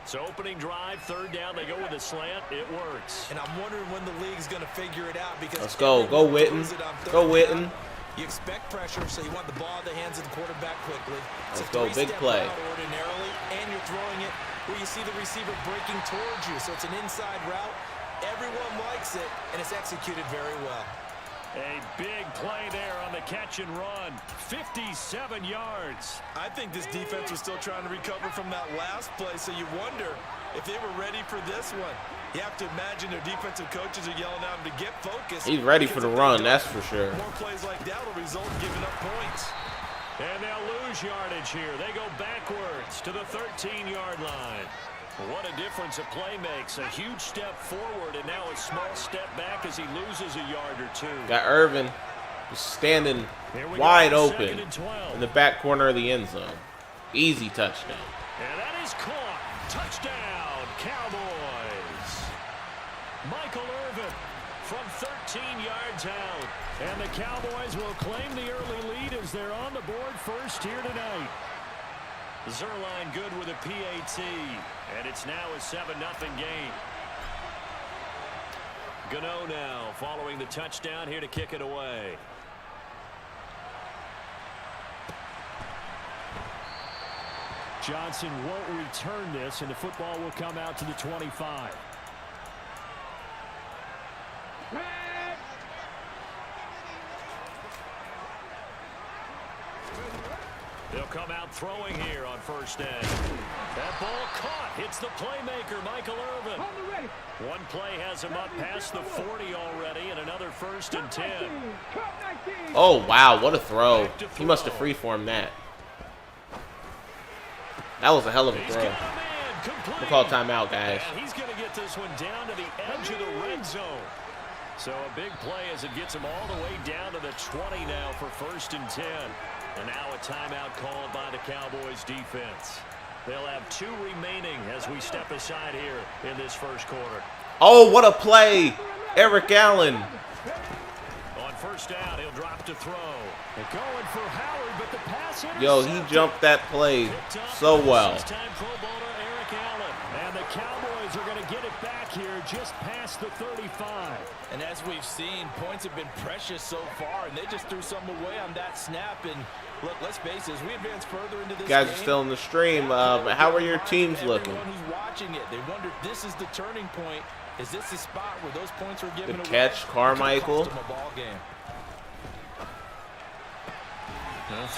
So opening drive, 3rd down, they go with a slant. It works. And I'm wondering when the league's going to figure it out because let's go. Go Witten. Go Witten. You expect pressure, so you want the ball in the hands of the quarterback quickly. Let's go. Big play. Ordinarily, and you're throwing it where you see the receiver breaking towards you. So it's an inside route. Everyone likes it, and it's executed very well. A big play there on the catch and run. 57 yards. I think this defense was still trying to recover from that last play, so you wonder if they were ready for this one. You have to imagine their defensive coaches are yelling at them to get focused. He's ready for the run, that's for sure. More plays like that will result in giving up points. And they'll lose yardage here. They go backwards to the 13-yard line. What a difference a play makes. A huge step forward and now a small step back as he loses a yard or two. Got Irvin just standing wide open in the back corner of the end zone. Easy touchdown. And that is caught. Touchdown, Cowboys. Michael Irvin from 13 yards out. And the Cowboys will claim the early lead as they're on the board first here tonight. Zerline good with a PAT, and it's now a 7-0 game. Gano now following the touchdown here to kick it away. Johnson won't return this, and the football will come out to the 25. They'll come out throwing here on first down. That ball caught. Hits the playmaker, Michael Irvin. One play has him up past the 40 already, and another 1st and 10. Oh, wow, what a throw. He must have freeformed that. That was a hell of a throw. We'll call timeout, guys. And he's going to get this one down to the edge of the red zone. So a big play as it gets him all the way down to the 20 now for 1st and 10. And now a timeout called by the Cowboys defense. They'll have 2 remaining as we step aside here in this first quarter. Oh, what a play. Eric Allen. On first down, he'll drop to throw. They're going for Howard, but the pass intercepted. Yo, he jumped that play so well. Time Pro Bowler Eric Allen. And the Cowboys are going to get it back here just past the 35. And as we've seen, points have been precious so far, and they just threw some away on that snap. And look, let's face it, as we advance further into this Guys game, are still in the stream. How are your teams looking? Everyone who's watching it, they wonder if this is the turning point. Is this the spot where those points were given The away? catch, Carmichael. Cost them a ball game.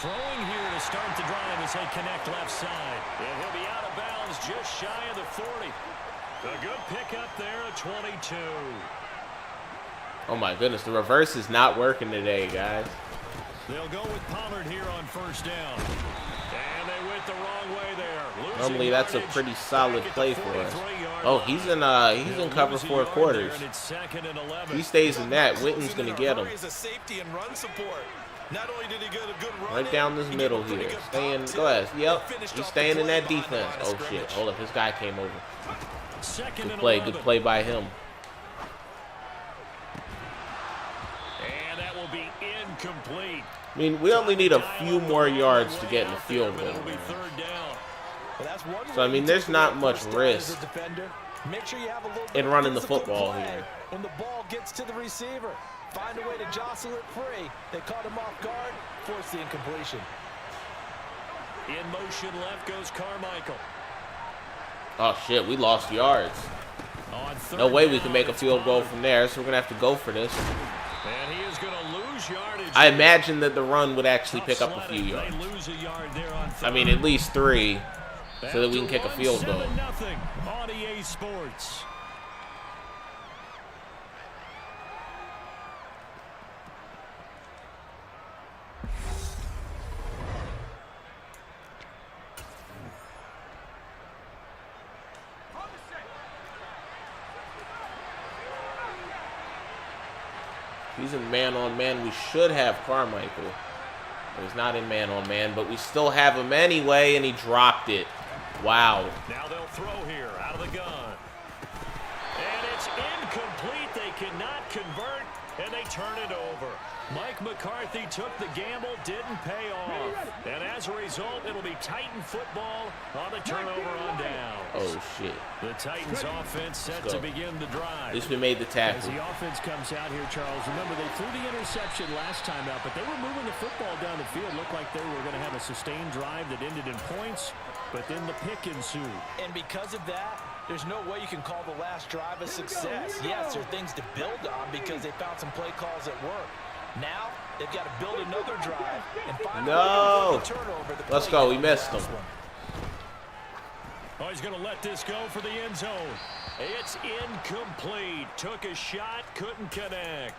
Throwing here to start the drive as they connect left side. And he'll be out of bounds just shy of the 40. A good pickup there at 22. Oh my goodness, the reverse is not working today, guys. They'll go with Pollard here on first down. And they went the wrong way there. Normally that's a pretty solid play for us. Oh, he's in cover 4 quarters. He stays in that. Witten's gonna get him. Right down this middle here. Staying. Go ahead. Yep. He's staying in that defense. Oh shit. Hold up. His guy came over. Good play. Good play by him. And that will be incomplete. I mean, we only need a few more yards to get in the field goal. So I mean, there's not much risk in running the football here. When the ball gets to the receiver, find a way to jostle it free. They caught him off guard, force the incompletion. In motion left goes Carmichael. Oh shit, we lost yards. No way we can make a field goal from there, so we're gonna have to go for this. And he is gonna lose yardage. I imagine that the run would actually pick up a few yards. I mean, at least 3, so that we can kick a field goal. 7-0 on EA Sports. He's in man-on-man. We should have Carmichael. But he's not in man-on-man, but we still have him anyway, and he dropped it. Wow. Now they'll throw here out of the gun. And it's incomplete. They cannot convert, and they turn it over. Mike McCarthy took the gamble, didn't pay off. And as a result, it'll be Titan football on the turnover on down. Oh, shit. The Titans offense set to begin the drive. At least we made the tackle. As the offense comes out here, Charles, remember they threw the interception last time out, but they were moving the football down the field. Looked like they were going to have a sustained drive that ended in points. but then the pick ensued. And because of that, there's no way you can call the last drive a success. Yes, there are things to build on because they found some play calls at work. Now, they've got to build another drive and find a way to avoid the turnover. Let's go. We missed him. Oh, he's going to let this go for the end zone. It's incomplete. Took a shot, couldn't connect.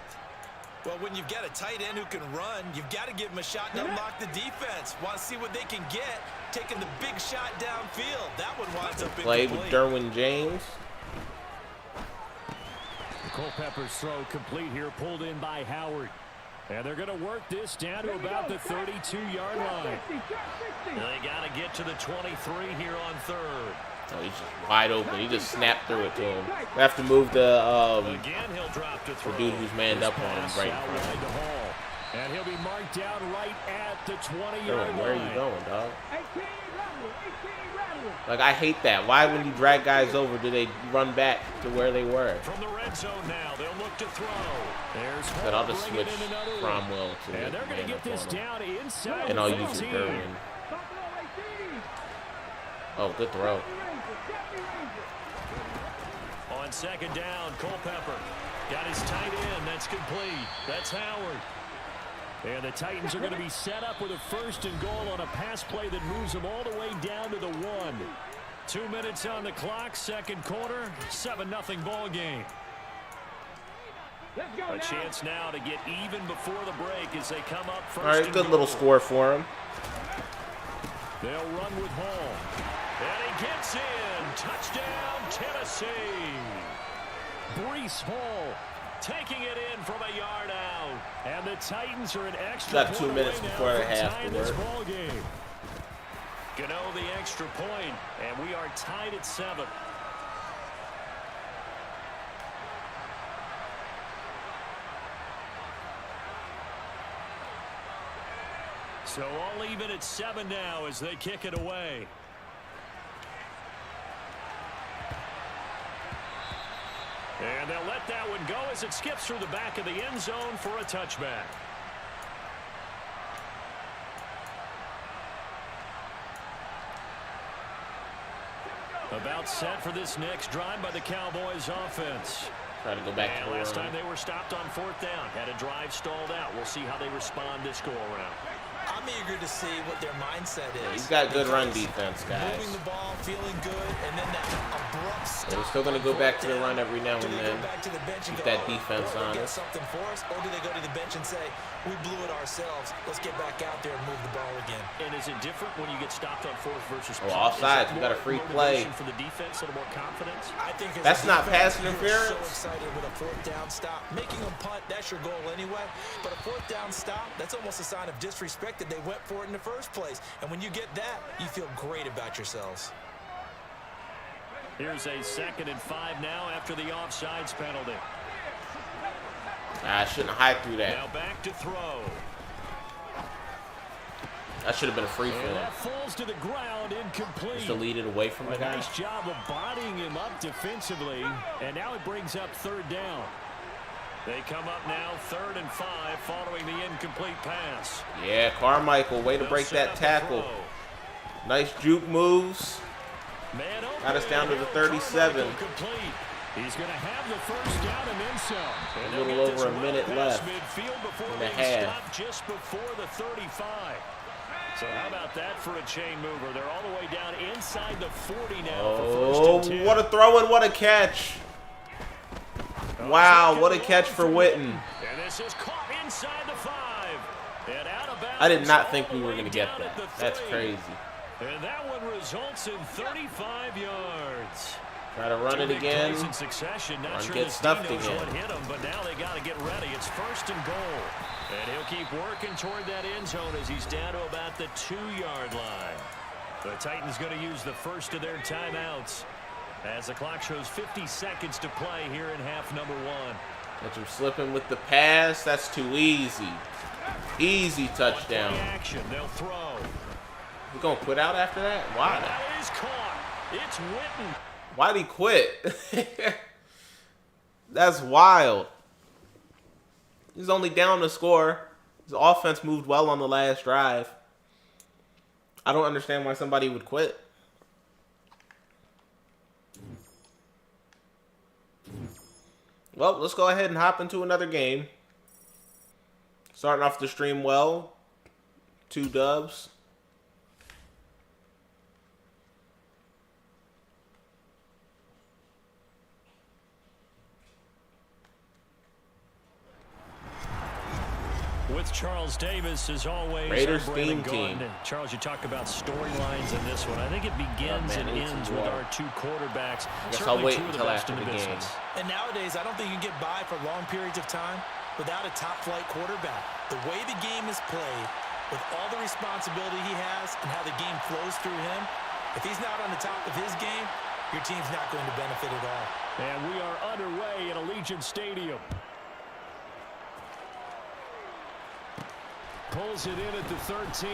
Well, when you've got a tight end who can run, you've got to give him a shot to unlock the defense. Want to see what they can get, taking the big shot downfield. That one winds up Play with incomplete. Derwin James. Culpepper's throw complete here, pulled in by Howard. And they're going to work this down to about the 32-yard line. They got to get to the 23 here on third. Oh, he's just wide open. He just snapped through it to him. We have to move the Again, he'll drop to throw. dude who's manned up on him right in front of him. To Hall. And he'll be marked down right at the 20-yard line. Where are you going, dog? Like, I hate that. Why, when you drag guys over, do they run back to where they were? From the red zone now, they'll look to throw. There's But I'll just bringing switch in another one. Cromwell to And they're going to get this down inside and the I'll use 15. Derwin. Oh, good throw. On second down, Culpepper got his tight end. That's complete. That's Howard. And the Titans are going to be set up with a first and goal on a pass play that moves them all the way down to the 1. 2 minutes on the clock, second quarter, 7-0 ball game. A chance now to get even before the break as they come up first. All right, good little score for him. They'll run with Hall. And he gets in. Touchdown, Tennessee. Breece Hall taking it in from a yard out. And the Titans are an extra Got 2 minutes before the half to work. ball game. Gano the extra point, and we are tied at 7. So all even at 7 now as they kick it away. And they'll let that one go as it skips through the back of the end zone for a touchback. About set for this next drive by the Cowboys offense. Try to go back to the Last run. time they were stopped on 4th down. Had a drive stalled out. We'll see how they respond this go around. I'm eager to see what their mindset is. He's got good run defense, guys. Moving the ball, feeling good, and then that abrupt stop. We're still going to go back to the run every now and Do they then. go back to the bench and Keep go, that defense "Oh, on get us." something for us," or do they go to the bench and say, "We blew it ourselves. Let's get back out there and move the ball again"? And is it different when you get stopped on 4th versus Oh, punt? offsides. Is We that got a more free play. motivation for the defense, a little more confidence? I think as That's a not defense, pass you are interference? so excited with a 4th down stop. Making them punt, that's your goal anyway. But a 4th down stop, that's almost a sign of disrespect that they went for it in the first place. And when you get that, you feel great about yourselves. Here's a 2nd and 5 now after the offsides penalty. I shouldn't hide through Now that. back to throw. That should have been a free And throw. that falls to the ground, incomplete. Just to lead it away from the A guy. nice job of bodying him up defensively. And now it brings up 3rd down. They come up now 3rd and 5 following the incomplete pass. Yeah, Carmichael, way to They'll break set that up the tackle. throw. Nice juke moves. Man open. Got us down to the 37. Carmichael complete. He's going to have the first down and then some. And A they'll little get this over a well minute past left midfield before in the being half. stopped just before the 35. So how about that for a chain mover? They're all the way down inside the 40 now for Oh, first and 10. what a throw and what a catch. Wow, what a catch for Witten. And this is caught inside the 5. And out of bounds. I did not all think the we were way going to get down that. at the That's 3. crazy. And that one results in 35 yards. Try to run Two it big again. plays in succession. Not Run, sure get this stuffed D knows again. what hit him, but now they got to get ready. It's 1st and goal. And he'll keep working toward that end zone as he's down to about the 2-yard line. The Titans going to use the first of their timeouts as the clock shows 50 seconds to play here in half number 1. Catch him slipping with the pass. That's too easy. Easy touchdown. Play action. They'll throw. You gonna quit out after that? And Why? that is caught. It's Witten. Why'd he quit? That's wild. He's only down to score. His offense moved well on the last drive. I don't understand why somebody would quit. Well, let's go ahead and hop into another game. Starting off the stream well. 2 dubs. With Charles Davis, as always, Raiders I'm theme Brandon team. Gaudin. Charles, you talk about storylines in this one. I think it begins and ends with our 2 quarterbacks. Guess I'll wait 2 of the until best after in the game. business. And nowadays, I don't think you can get by for long periods of time without a top-flight quarterback. The way the game is played, with all the responsibility he has and how the game flows through him, if he's not on the top of his game, your team's not going to benefit at all. And we are underway at Allegiant Stadium. Pulls it in at the 13.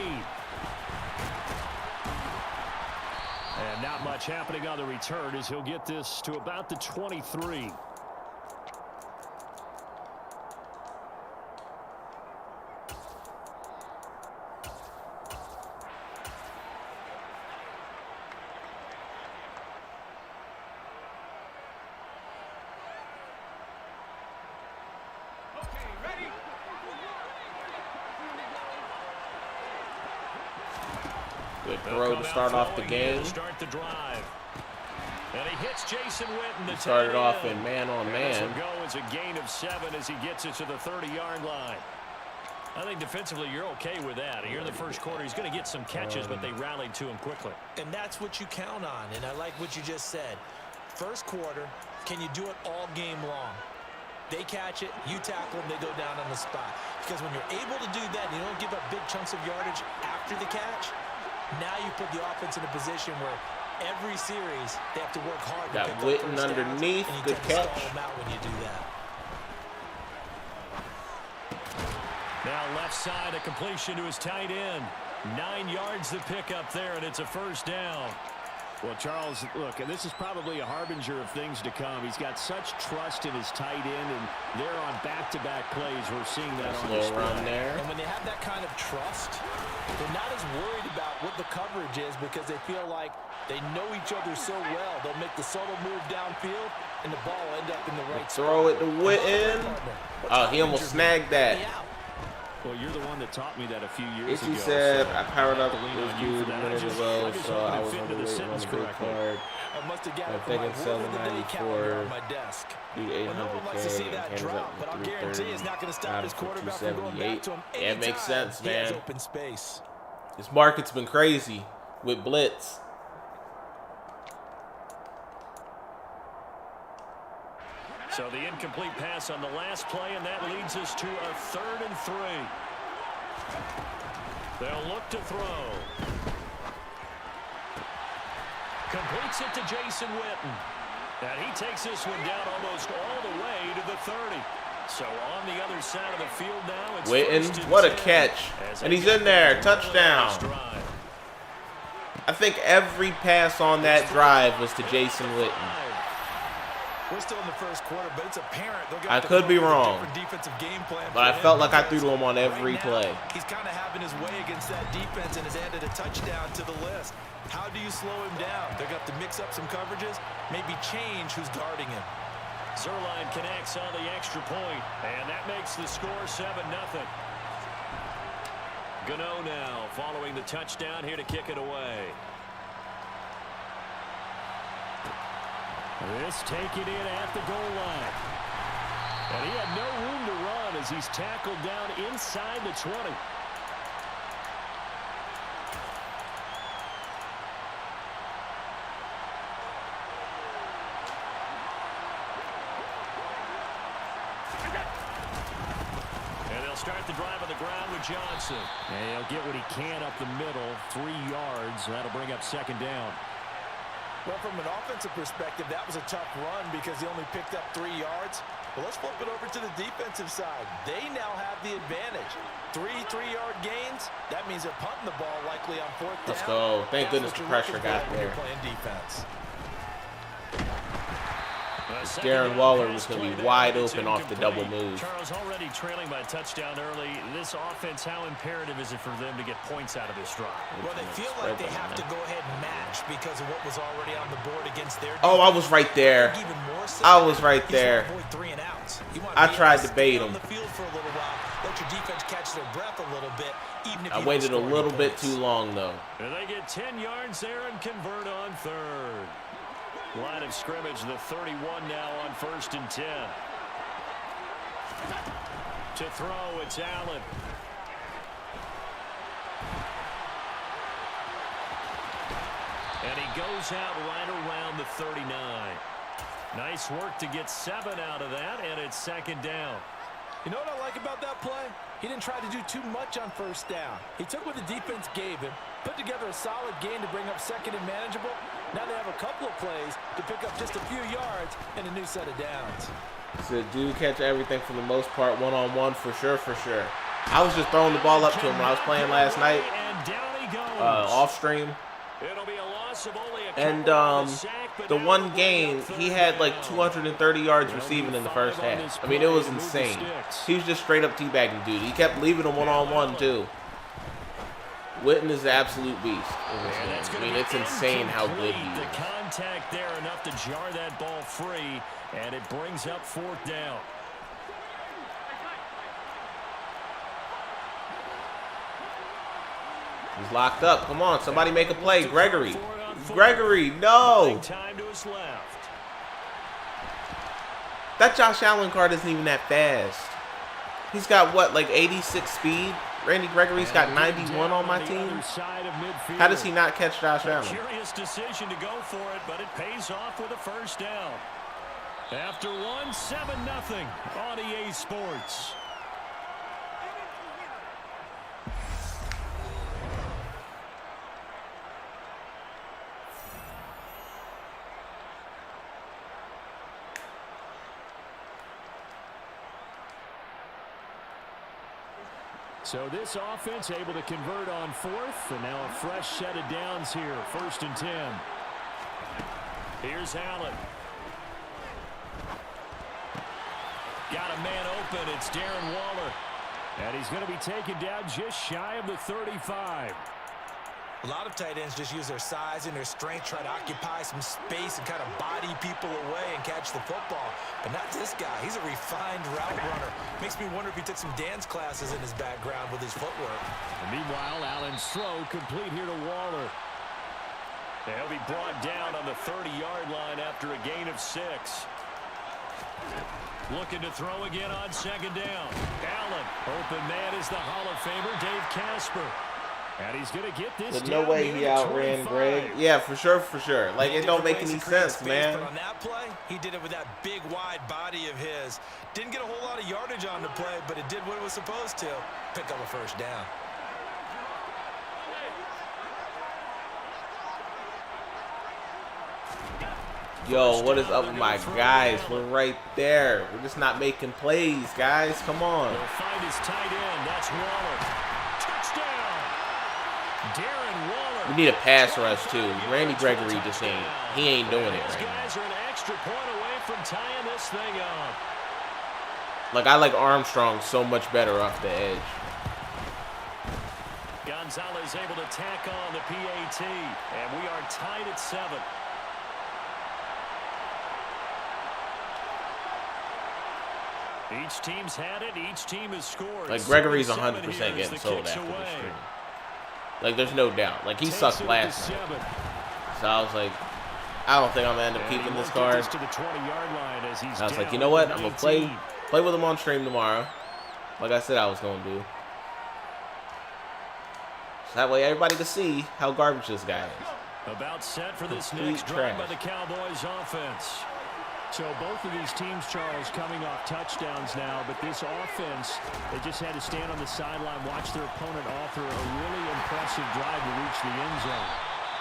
And not much happening on the return as he'll get this to about the 23. Good throw to start off the game. Start the drive. And he hits Jason Witten. He started off in man-on-man. This will go as a gain of 7 as he gets it to the 30-yard line. I think defensively you're okay with that. Here in the first quarter, he's going to get some catches, but they rallied to him quickly. And that's what you count on, and I like what you just said. First quarter, can you do it all game long? They catch it, you tackle them, they go down on the spot. Because when you're able to do that, and you don't give up big chunks of yardage after the catch, now you put the offense in a position where every series they have to work hard to Got pick up Witten first downs, underneath. and you Good tend to stall catch. them out when you do that. Now left side, a completion to his tight end. 9 yards to pick up there, and it's a first down. Well, Charles, look, and this is probably a harbinger of things to come. He's got such trust in his tight end, and they're on back-to-back plays. We're seeing that on Slow display. run there. And when they have that kind of trust, they're not as worried about what the coverage is because they feel like they know each other so well. They'll make the subtle move downfield, and the ball will end up in the right spot. Throw it to Witten. Oh, he almost snagged that. Well, you're the one that taught me that a few years ago. Itchy said, so I powered up I have to lean this on you dude for a that. minute I ago, just so wanted I to was fit on into the the waiting on sentence the big correctly. card. I must have got I it from think my it's word of the day calendar 794. on my desk. Do Well, no one likes to 800K see that and drop, but I'll guarantee it's not going to stop his quarterback from going back to him Yeah, it makes anytime sense, he has man. open space. This market's been crazy with blitz. So the incomplete pass on the last play, and that leads us to a 3rd and 3. They'll look to throw. Completes it to Jason Witten. And he takes this one down almost all the way to the 30. So on the other side of the field now, it's Witten, what a catch. And he's in there, touchdown. I think every pass on that drive was to Jason Witten. We're still in the first quarter, but it's apparent they're going I to could be come up with a wrong, different defensive game plan but for I him felt like I because threw to him on every right play. now, he's kind of having his way against that defense and has added a touchdown to the list. How do you slow him down? They're going to have to mix up some coverages, maybe change who's guarding him. Zerline connects on the extra point, and that makes the score 7-0. Gano now following the touchdown here to kick it away. This taken in at the goal line. And he had no room to run as he's tackled down inside the 20. And they'll start the drive on the ground with Johnson. And he'll get what he can up the middle, 3 yards. That'll bring up 2nd down. Well, from an offensive perspective, that was a tough run because he only picked up 3 yards. Well, let's flip it over to the defensive side. They now have the advantage. 3 3-yard gains. That means they're punting the ball likely on 4th down. Let's go. Thank goodness the pressure got there. Playing defense. Darren Waller was going to be wide open off the double move. Charles already trailing by a touchdown early. This offense, how imperative is it for them to get points out of this drive? Well, they feel like they have to go ahead and match because of what was already on the board against their defense. Oh, I was right there. I was right there. I tried to bait him. Let your defense catch their breath a little bit. I waited a little bit too long, though. And they get 10 yards there and convert on third. Line of scrimmage, the 31 now on 1st and 10. To throw, it's Allen. And he goes out right around the 39. Nice work to get 7 out of that, and it's 2nd down. You know what I like about that play? He didn't try to do too much on 1st down. He took what the defense gave him, put together a solid gain to bring up 2nd and manageable. Now they have a couple of plays to pick up just a few yards and a new set of downs. So do catch everything for the most part, one-on-one for sure, for sure. I was just throwing the ball up to him when I was playing last night, off stream. It'll be a loss of only a and the one game, he had like 230 yards receiving in the first half. I mean, it was insane. He was just straight up teabagging dude. He kept leaving him one-on-one too. Witten is the absolute beast. I mean, it's insane how good he is. The contact there enough to jar that ball free, and it brings up 4th down. He's locked up. Come on, somebody make a play. Gregory. Gregory, no. Time to his left. That Josh Allen card isn't even that fast. He's got what, like 86 speed? Randy Gregory's got 91 on my team. How does he not catch Josh Allen? Curious decision to go for it, but it pays off with a 1st down. After 1, 7-0 on EA Sports. So this offense able to convert on 4th, and now a fresh set of downs here, 1st and 10. Here's Allen. Got a man open, it's Darren Waller. And he's going to be taken down just shy of the 35. A lot of tight ends just use their size and their strength, try to occupy some space and kind of body people away and catch the football. But not this guy. He's a refined route runner. Makes me wonder if he took some dance classes in his background with his footwork. And meanwhile, Allen's throw complete here to Waller. He'll be brought down on the 30-yard line after a gain of 6. Looking to throw again on 2nd down. Allen, open man is the Hall of Famer, Dave Casper. And he's going to get this. There's no way he outran Greg. Yeah, for sure, for sure. Like, it don't make any sense, man. But on that play, he did it with that big, wide body of his. Didn't get a whole lot of yardage on the play, but it did what it was supposed to. Pick up a 1st down. Yo, what is up with my guys? We're right there. We're just not making plays, guys. Come on. He'll find his tight end. That's Waller. Touchdown. Darren Waller. We need a pass rush too. Randy Gregory just ain't. He ain't doing it right now. Guys are an extra point away from tying this thing up. Like, I like Armstrong so much better off the edge. Gonzalez able to tack on the PAT, and we are tied at 7. Each team's had it. Each team has scored. Like, Gregory's 100% getting sold after this stream. Like, there's no doubt. Like, he sucked last night. So I was like, I don't think I'm going to end up keeping this card. I was like, you know what? I'm going to play with him on stream tomorrow. Like I said I was going to do. So that way everybody can see how garbage this guy is. About set for this next drive by the Cowboys offense. So both of these teams, Charles, coming off touchdowns now, but this offense, they just had to stand on the sideline, watch their opponent offer a really impressive drive to reach the end zone.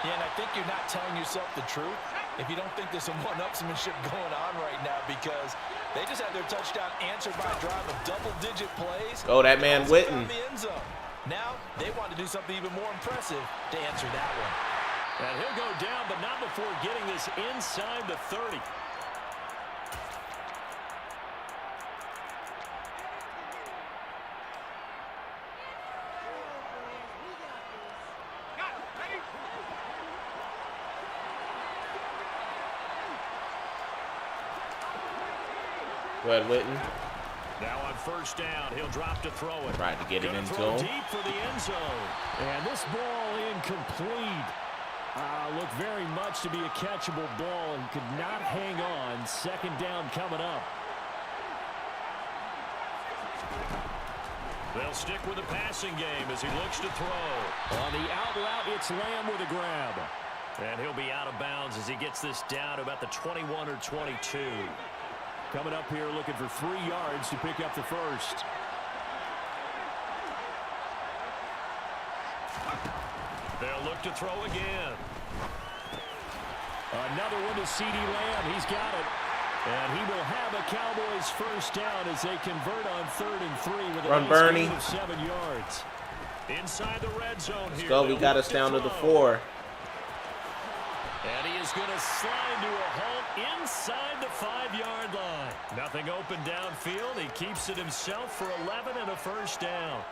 Yeah, and I think you're not telling yourself the truth if you don't think there's some one-upsmanship going on right now, because they just had their touchdown answered by a drive of double-digit plays. Oh, that man Witten. Now they want to do something even more impressive to answer that one. And he'll go down, but not before getting this inside the 30. Go ahead, Witten. Now on first down, he'll drop to throw it. Tried to get it into throw him. deep for the end zone. And this ball incomplete. Looked very much to be a catchable ball and could not hang on. Second down coming up. They'll stick with the passing game as he looks to throw. On the out route, it's Lamb with a grab. And he'll be out of bounds as he gets this down to about the 21 or 22. Coming up here looking for 3 yards to pick up the first. They'll look to throw again. Another one to C.D. Lamb. He's got it. And he will have a Cowboys first down as they convert on 3rd and 3 with a Run, Bernie. of 7 yards. Inside the red zone here. Let's go. We got us down to the 4. And he is going to slide to a halt inside the 5-yard line. Nothing open downfield. He keeps it himself for 11 and a first down.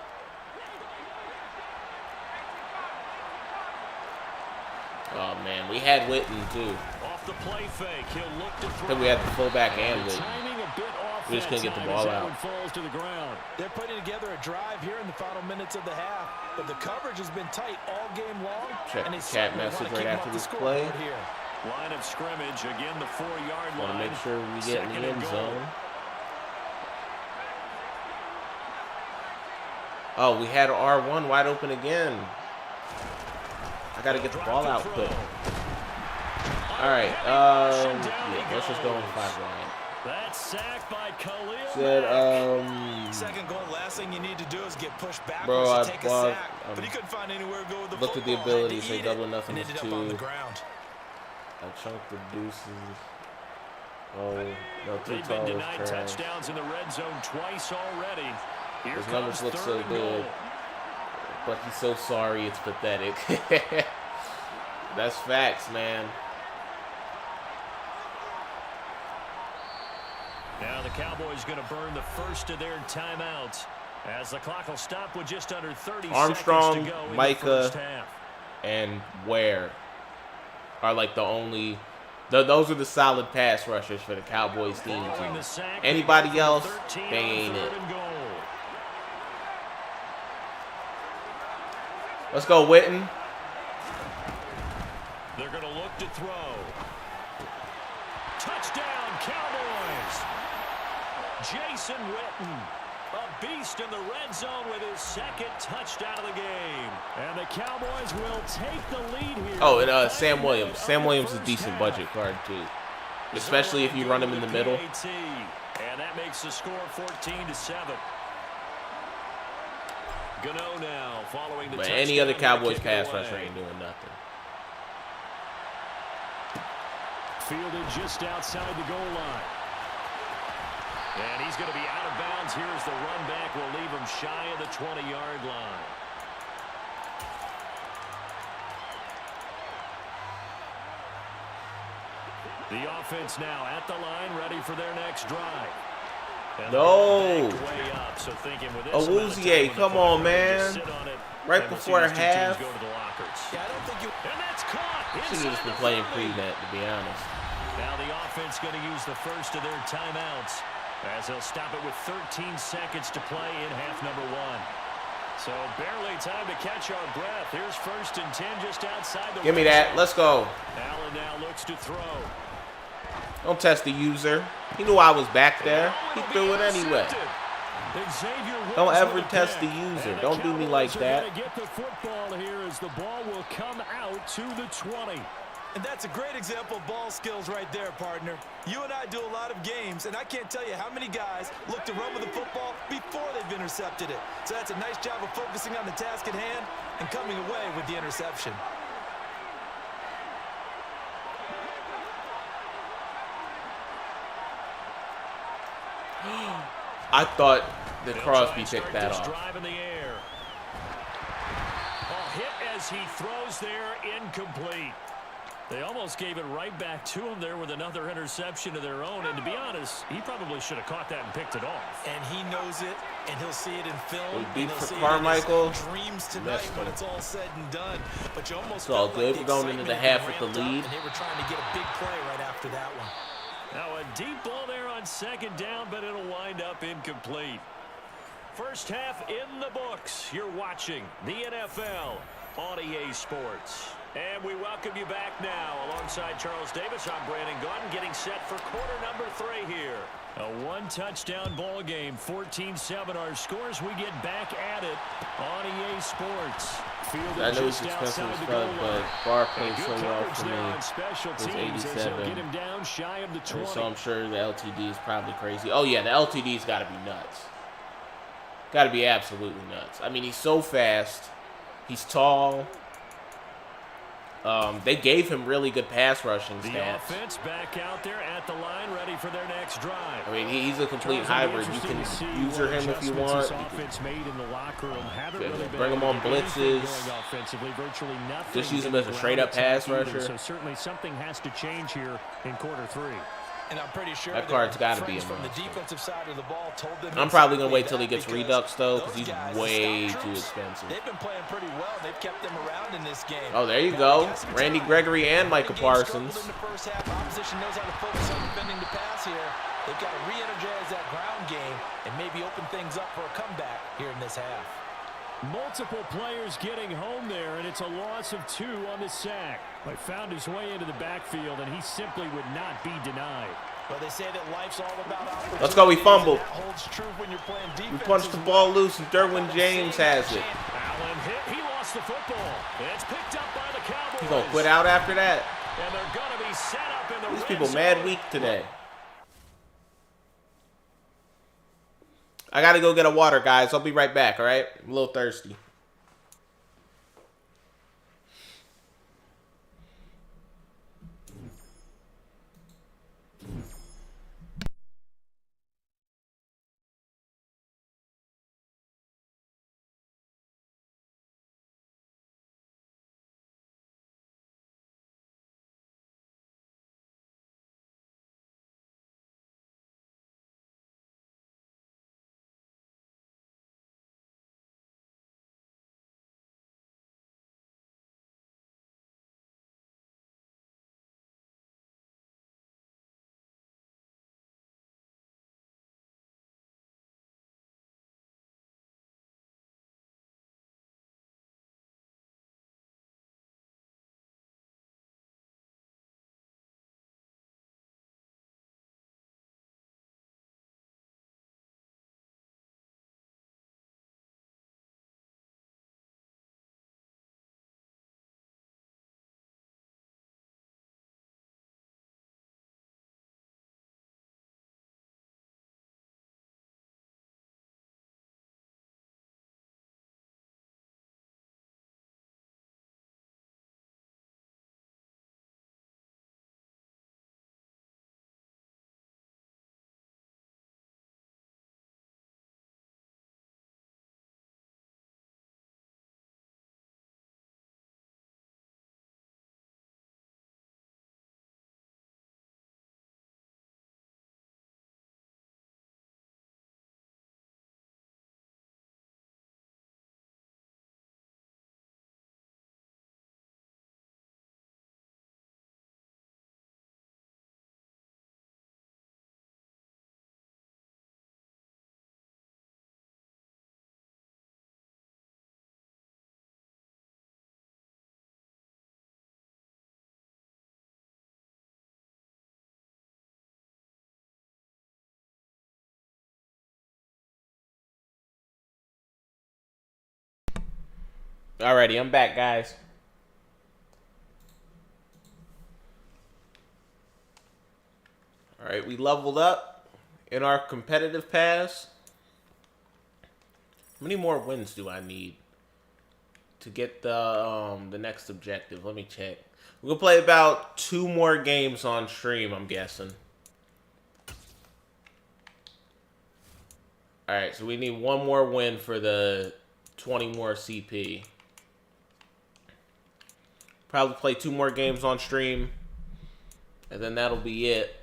Oh, man. We had Witten, too. Off the play fake, he'll look to throw. I think we had the fullback and Witten. Timing a bit off. We just couldn't get the ball out. Falls to the ground. They're putting together a drive here in the final minutes of the half, but the coverage has been tight all game long. Check and the they chat certainly message want to right keep after up this the play. scoreboard here. Line of scrimmage, again the 4-yard line. Want to make sure we get in the end zone. Oh, we had R1 wide open again. I got to get the ball out quick. All right, yeah, let's just go on 5 line. That's sacked by Khalil. Said, Second goal, last thing you need to do is get pushed backwards bro, to take a sack. But he I couldn't find anywhere to go with the looked at the football. ability, Had to say eat double it, nothing and is ended up on the 2. ground. I chunked the deuces. Oh, no, too They've tall been is denied trash. touchdowns in the red zone twice already. Here His numbers comes look so 3rd and good. goal. But he's so sorry, it's pathetic. That's facts, man. Now the Cowboys going to burn the first of their timeouts as the clock will stop with just under 30 Armstrong, seconds to go in Micah, the first half. And Ware are like the only. Those are the solid pass rushers for the Cowboys team. Following the sack, Anybody else, 13 they on ain't 3rd it. and goal. Let's go, Witten. They're going to look to throw. Touchdown, Cowboys. Jason Witten, a beast in the red zone with his 2nd touchdown of the game. And the Cowboys will take the lead here. Oh, and Sam Williams. Sam Williams is a decent budget card, too. Especially if you run him in the middle. And that makes the score 14-7. Gano now following the But touchdown. any other Cowboys kick pass away. rusher ain't doing nothing. Fielded just outside the goal line. And he's going to be out of bounds. Here's the run back. Will leave him shy of the 20-yard line. The offense now at the line, ready for their next drive. And No. way up, so thinking with this Awuzie, come on, man. Right before half. Go to the lockers. Yeah, I don't think you... And that's caught. Should have just been playing pre-net, to be honest. Now the offense going to use the first of their timeouts as they'll stop it with 13 seconds to play in half number 1. So barely time to catch our breath. Here's 1st and 10 just outside the Give me red that. zone. Let's go. Allen now looks to throw. Don't test the user. He knew I was back there. He threw it anyway. Don't ever test the user. Don't do me like that. Get the football here as the ball will come out to the 20. And that's a great example of ball skills right there, partner. You and I do a lot of games, and I can't tell you how many guys look to run with the football before they've intercepted it. So that's a nice job of focusing on the task at hand and coming away with the interception. I thought that Crosby picked that off. Drive in the air. A hit as he throws there, incomplete. They almost gave it right back to him there with another interception of their own. And to be honest, he probably should have caught that and picked it off. And he knows it, and he'll see it in film. We beat and for see Carmichael. It in his dreams tonight when it's all said and done. But you almost It's all felt good. like We're going into the half with the excitement had been lead. ramped up, and they were trying to get a big play right after that one. Now a deep ball there on on second down, but it'll wind up incomplete. First half in the books. You're watching the NFL on EA Sports. And we welcome you back now. Alongside Charles Davis, I'm Brandon Gaudin, getting set for quarter number 3 here. A one-touchdown ball game, 14-7 our scores. We get back at it on EA Sports. I know it's expensive as fuck, but Barr plays so well for me. It's 87. So I'm sure the LTD is probably crazy. Oh yeah, the LTD's got to be nuts. Got to be absolutely nuts. I mean, he's so fast. He's tall. They gave him really good pass rushing stats. The offense back out there at the line, ready for their next drive. I mean, he's a complete hybrid. You can user him if you want. Bring him on blitzes. Just use him as a straight-up pass rusher. So certainly something has to change here in quarter 3. And I'm pretty sure that card's got to be a from the defensive side of the ball told them I'm probably going to wait till he gets Redux, though, because he's way too expensive. They've been playing pretty well. They've kept them around in this game. Oh, there you go. Randy Gregory and Micah Parsons. In the first half, opposition knows how to focus on defending the pass here. They've got to re-energize that ground game and maybe open things up for a comeback here in this half. Multiple players getting home there, and it's a loss of 2 on the sack. But found his way into the backfield, and he simply would not be denied. Well, they say that life's all about opportunity. Let's go, we fumbled. That holds true when you're playing defense. We punched the ball loose, and Derwin James has it. Allen hit. He lost the football. It's picked up by the Cowboys. He's going to quit out after that. And they're going to be set up in the These people mad weak today. I got to go get a water, guys. I'll be right back, all right? I'm a little thirsty. Alrighty, I'm back, guys. Alright, we leveled up in our competitive pass. How many more wins do I need to get the next objective? Let me check. We're going to play about 2 more games on stream, I'm guessing. Alright, so we need 1 more win for the 20 more CP. Probably play 2 more games on stream, and then that'll be it.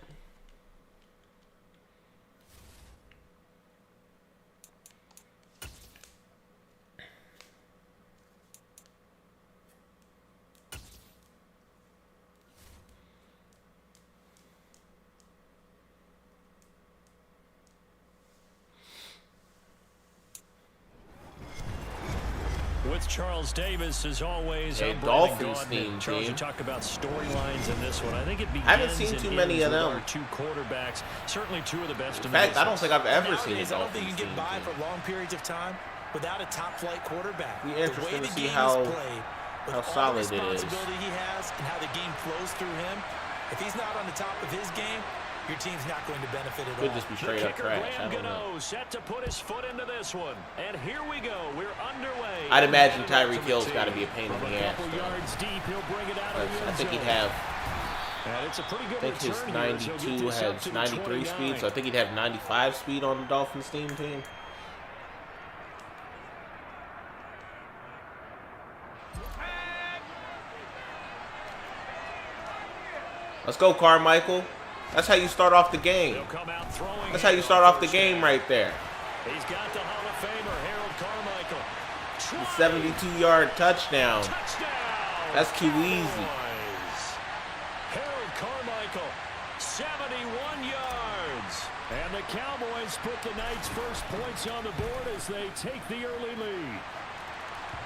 With Charles Davis, as always, Hey, I'm Dolphins Brandon team, Gaudin. Charles, you talk about storylines in this one. I think it begins I haven't seen too many of them. Our two quarterbacks, certainly two of the best. In fact, I don't think I've ever seen a Nowadays, I don't think Dolphins you team. can get by for long periods of time without a top-flight quarterback. Be The way interesting the to see game how is played, with all the solid it is. responsibility he has and how the game flows through him, if he's not on the top of his game, your team's not going to benefit at all. Could just be straight up trash. I don't know. Set to put his foot into this one. And here we go. We're underway. I'd imagine Tyreek Hill's got to be a pain in the ass. Yards deep, he'll bring it out of the I end think he'd zone. have. And it's a pretty good I think his return here, so he'll 92 get this up has to the 93 29. speed, so I think he'd have 95 speed on the Dolphins team. Let's go, Carmichael. That's how you start off the game. He'll come out throwing. That's how you start off the game right there. He's got the Hall of Famer, Harold Carmichael. The 72-yard touchdown. Touchdown. That's too easy. Harold Carmichael, 71 yards. And the Cowboys put the night's first points on the board as they take the early lead.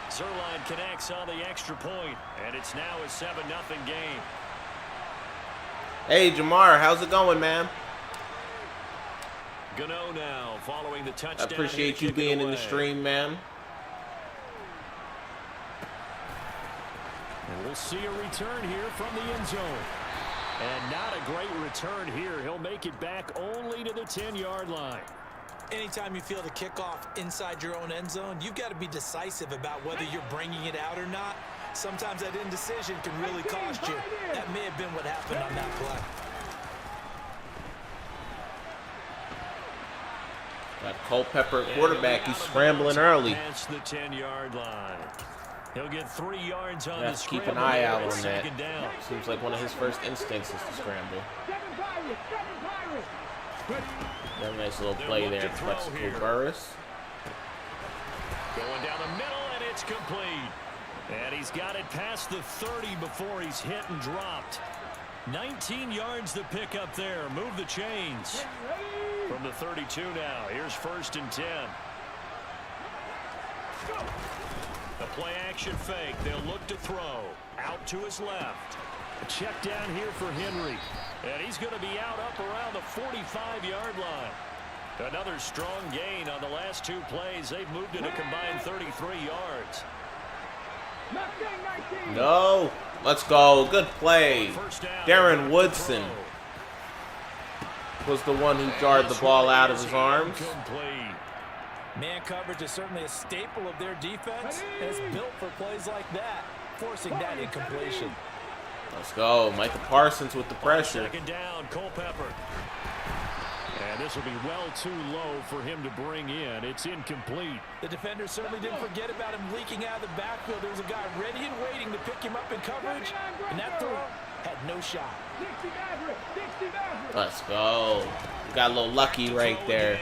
Zerline connects on the extra point, and it's now a 7-0 game. Hey, Jamar, how's it going, man? Gano now following the touchdown. I appreciate you being in the stream, man. And we'll see a return here from the end zone. And not a great return here. He'll make it back only to the 10-yard line. Anytime you feel the kickoff inside your own end zone, you've got to be decisive about whether you're bringing it out or not. Sometimes that indecision can really cost you. That may have been what happened on that play. Got Culpepper quarterback. He's scrambling early. Past the 10-yard line. He'll get 3 yards on the Have to keep scramble. an eye out there on at that. second down. Seems like one of his first instincts is to scramble. Got a nice little play there. Flexible Burris. Going down the middle, and it's complete. And he's got it past the 30 before he's hit and dropped. 19 yards to pick up there. Move the chains. From the 32 now. Here's 1st and 10. The play action fake. They'll look to throw. Out to his left. A check down here for Henry. And he's going to be out up around the 45-yard line. Another strong gain on the last 2 plays. They've moved it a combined 33 yards. No. Let's go. Good play. DARREN Woodson was the one who jarred the ball out of his arms. Man coverage is certainly a staple of their defense, and it's built for plays like that, forcing that incompletion. Let's go. Micah Parsons with the pressure. Second down, Culpepper. And this will be well too low for him to bring in. It's incomplete. The defender certainly didn't forget about him leaking out of the backfield. There was a guy ready and waiting to pick him up in coverage, and that throw had no shot. Let's go. We got a little lucky right there,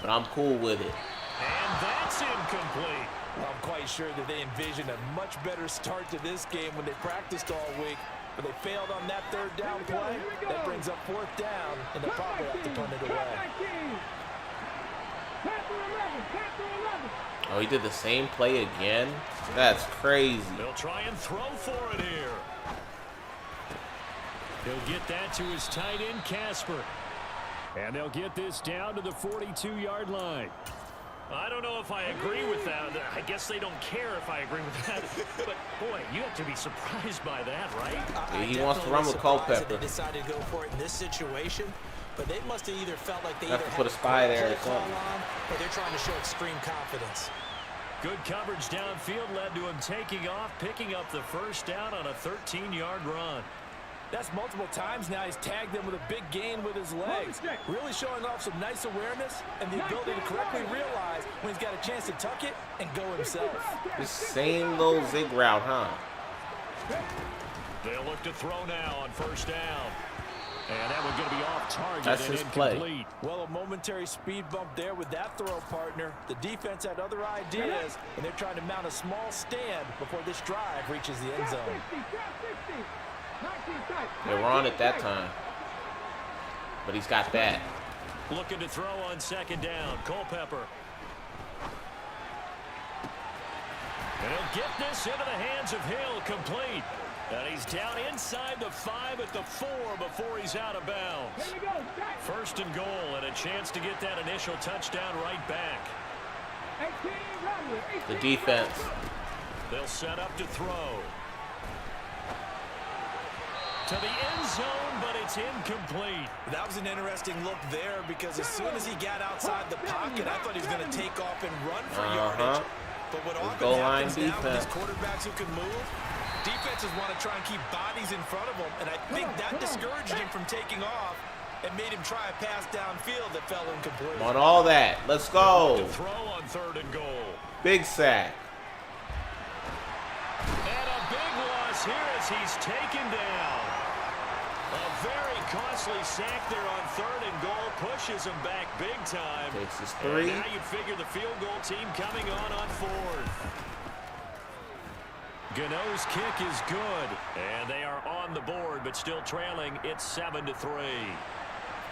but I'm cool with it. And that's incomplete. I'm quite sure that they envisioned a much better start to this game when they practiced all week, but they failed on that 3rd down play. That brings up 4th down, and they'll probably have to punt it away. Oh, he did the same play again? That's crazy. They'll try and throw for it here. He'll get that to his tight end, Casper. And they'll get this down to the 42-yard line. I don't know if I agree with that. I guess they don't care if I agree with that. But, boy, you have to be surprised by that, right? He wants to run with Culpepper. They decided to go for it in this situation, but they must have either felt like they Have either to put a spy there or something. or they're trying to show extreme confidence. Good coverage downfield led to him taking off, picking up the 1st down on a 13-yard run. That's multiple times now. He's tagged them with a big gain with his legs. Really showing off some nice awareness and the ability to correctly realize when he's got a chance to tuck it and go himself. The same little zig route, huh? They'll look to throw now on 1st down. And that one's going to be off target. That's and his incomplete. play. Well, a momentary speed bump there with that throw partner. The defense had other ideas, and they're trying to mount a small stand before this drive reaches the end zone. They were on it that time. But he's got that. Looking to throw on 2nd down. Culpepper. And get this into the hands of Hill, complete. And he's down inside the 5 at the 4 before he's out of bounds. First and goal, and a chance to get that initial touchdown right back. The defense. They'll set up to throw. To the end zone, but it's incomplete. That was an interesting look there because as soon as he got outside the pocket, I thought he was going to take off and run for yardage. But what often happens now with these quarterbacks who can move, defenses want to try and keep bodies in front of them, and I think that discouraged him from taking off and made him try a pass downfield that fell incomplete. On all that. Let's go. To throw on 3rd and goal. Big sack. And a big loss here as he's taken down. A very costly sack there on 3rd and goal. Pushes him back big time. Takes his 3. And now you figure the field goal team coming on 4th. Gano's kick is good, and they are on the board, but still trailing. It's 7-3.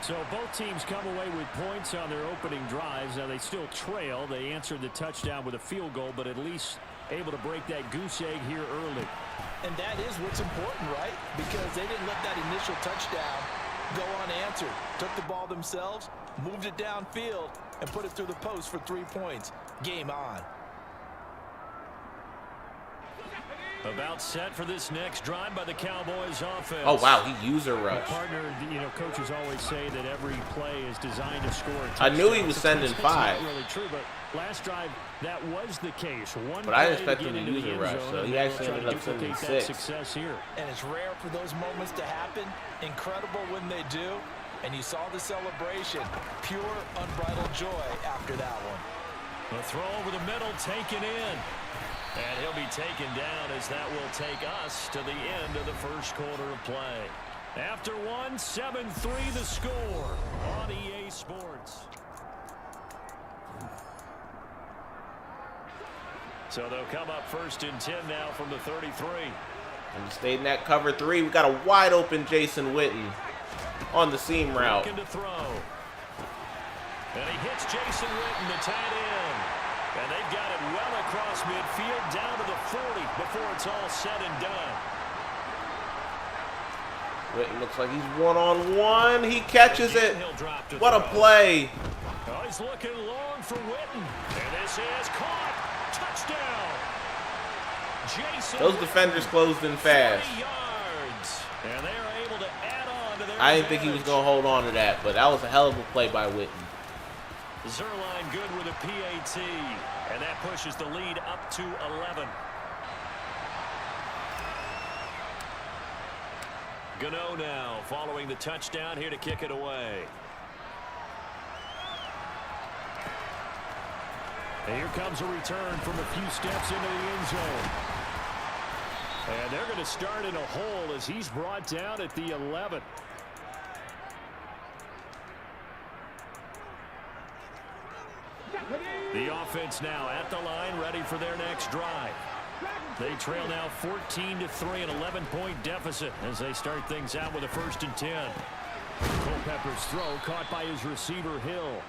So both teams come away with points on their opening drives. Now they still trail. They answered the touchdown with a field goal, but at least able to break that goose egg here early. And that is what's important, right? Because they didn't let that initial touchdown go unanswered. Took the ball themselves, moved it downfield, and put it through the post for 3 points. Game on. About set for this next drive by the Cowboys offense. Oh, wow, he user rushed. Partner, coaches always say that every play is designed to score a I touchdown. knew he was sending 5. That's not really true, but last drive, that was the case. But I didn't expect him to user rush, so he actually ended up sending 6. Success here. And it's rare for those moments to happen. Incredible when they do. And you saw the celebration. Pure, unbridled joy after that one. A throw over the middle, taken in. And he'll be taken down as that will take us to the end of the first quarter of play. After 7-3 the score on EA Sports. So they'll come up 1st and 10 now from the 33. And we stayed in that cover 3. We got a wide open Jason Witten on the seam route. Looking to throw. And he hits Jason Witten, the tight end. And they've got it well across midfield down to the 40 before it's all said and done. Witten looks like he's one-on-one. He catches it. What a play. Oh, he's looking long for Witten. And this is caught. Touchdown. Jason Those defenders closed in fast. 40 yards. And they are able to add on to their I didn't think he was going to hold on to that, but that was a hell of a play by Witten. Zerline good with a PAT, and that pushes the lead up to 11. Gano now following the touchdown here to kick it away. And here comes a return from a few steps into the end zone. And they're going to start in a hole as he's brought down at the 11. The offense now at the line, ready for their next drive. They trail now 14-3, an 11-point deficit as they start things out with a 1st and 10. Culpepper's throw caught by his receiver, Hill.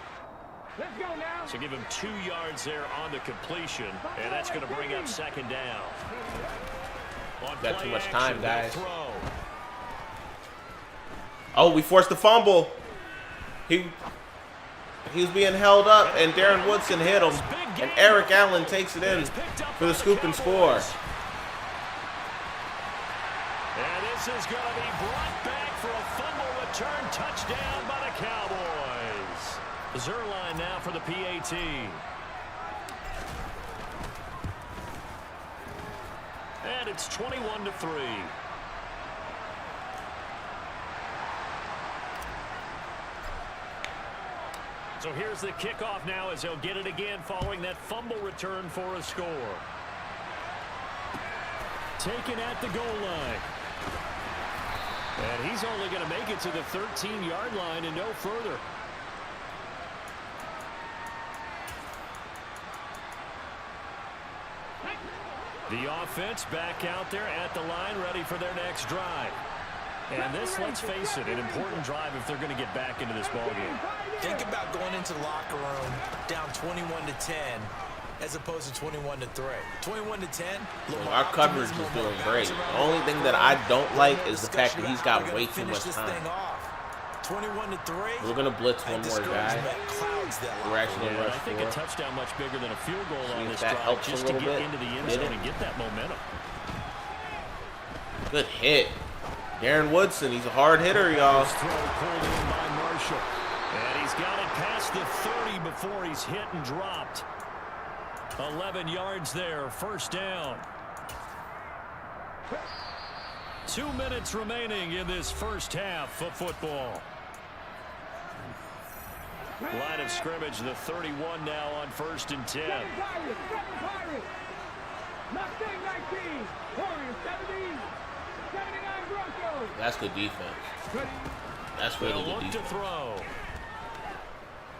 Let's go now. So give him 2 yards there on the completion, and that's going to bring up 2nd down. On Got too much play time, action, guys. throw. Oh, we forced the fumble. He was being held up, and Darren Woodson hit him. And Eric Allen takes it in for the scoop and score. And this is going to be brought back for a fumble return touchdown by the Cowboys. Zerline now for the PAT. And it's 21-3. So here's the kickoff now as they'll get it again following that fumble return for a score. Taken at the goal line. And he's only going to make it to the 13-yard line and no further. The offense back out there at the line, ready for their next drive. And this, let's face it, an important drive if they're going to get back into this ballgame. Think about going into the locker room down 21-10 as opposed to 21-3. 21-10. Our coverage is doing great. The only thing that I don't like is the fact that he's got way too much time. 21-3. We're gonna blitz one more guy. We're actually gonna rush I think a touchdown much bigger than a field goal on this that drive, helps just a to little get bit. into the end zone and get that momentum. Good hit. Darren Woodson, he's a hard hitter, y'all. Throw pulled in by Marshall. And he's got it past the 30 before he's hit and dropped. 11 yards there, first down. 2 minutes remaining in this first half of football. Line of scrimmage, the 31 now on 1st and 10. That's good defense. That's really good defense. To throw.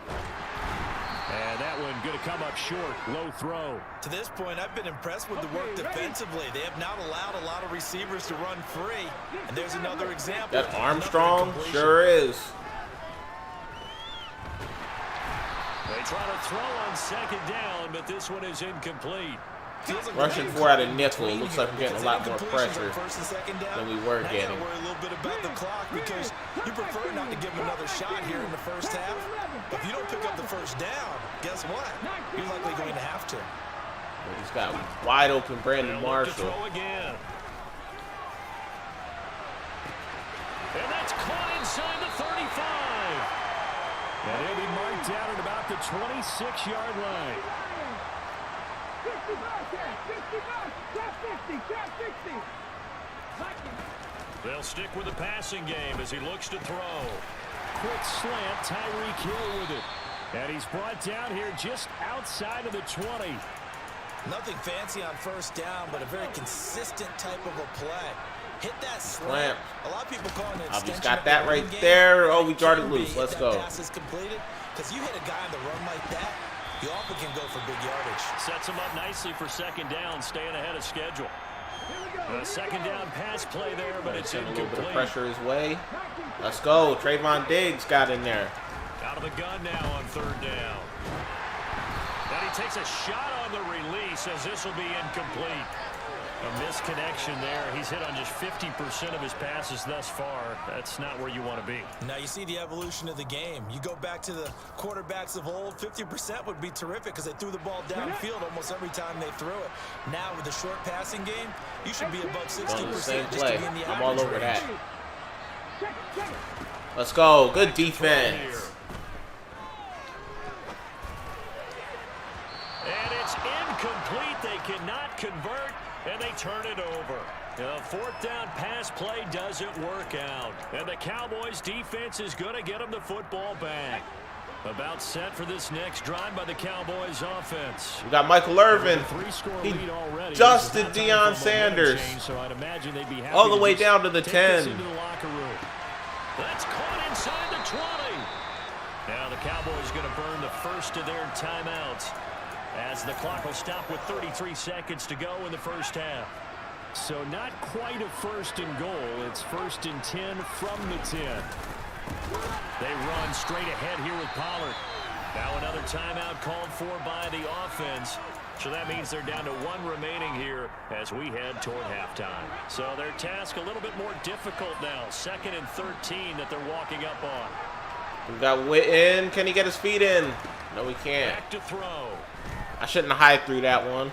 And that one going to come up short. Low throw. To this point, I've been impressed with the work defensively. They have not allowed a lot of receivers to run free. And there's another example. That Armstrong sure is. They try to throw on 2nd down, but this one is incomplete. Rushing 4 out of nickel. It looks like we're getting a lot more pressure than we were getting. Worry a little bit about the clock because you prefer not to give them another shot here in the first half. But if you don't pick up the first down, guess what? You're likely going to have to. He's got wide open Brandon Marshall. Again. And that's caught inside the 35. And he'll be marked down at about the 26-yard line. They'll stick with the passing game as he looks to throw. Quick slant, Tyreek Hill with it. And he's brought down here just outside of the 20. Nothing fancy on first down, but a very consistent type of a play. Hit that slant. A lot of people call it an extension. He's got that right there. Oh, we darted loose. Let's go. Pass is completed because you hit a guy on the run like that, you often can go for big yardage. Sets him up nicely for 2nd down, staying ahead of schedule. A 2nd down pass play there, but it's incomplete. A little bit of pressure his way. Let's go. Trayvon Diggs got in there. Out of the gun now on 3rd down. And he takes a shot on the release as this will be incomplete. A misconnection there. He's hit on just 50% of his passes thus far. That's not where you want to be. Now you see the evolution of the game. You go back to the quarterbacks of old, 50% would be terrific because they threw the ball downfield almost every time they threw it. Now with the short passing game, you should be above 60% just to be in the I'm all over range. that. Let's go. Good defense. And it's incomplete. They cannot convert, and they turn it over. The 4th down pass play doesn't work out. And the Cowboys defense is going to get them the football back. About set for this next drive by the Cowboys offense. We got Michael Irvin. He dusted Deion Sanders. So I'd imagine they'd be happy all the way down to the 10. Into the locker room. That's caught inside the 20. Now the Cowboys going to burn the first of their timeouts, as the clock will stop with 33 seconds to go in the first half. So not quite a 1st and goal. It's 1st and 10 from the 10. They run straight ahead here with Pollard. Now another timeout called for by the offense. So that means they're down to 1 remaining here as we head toward halftime. So their task a little bit more difficult now. 2nd and 13 that they're walking up on. We got Witten. Can he get his feet in? No, he can't. Back to throw. I shouldn't have high through that one.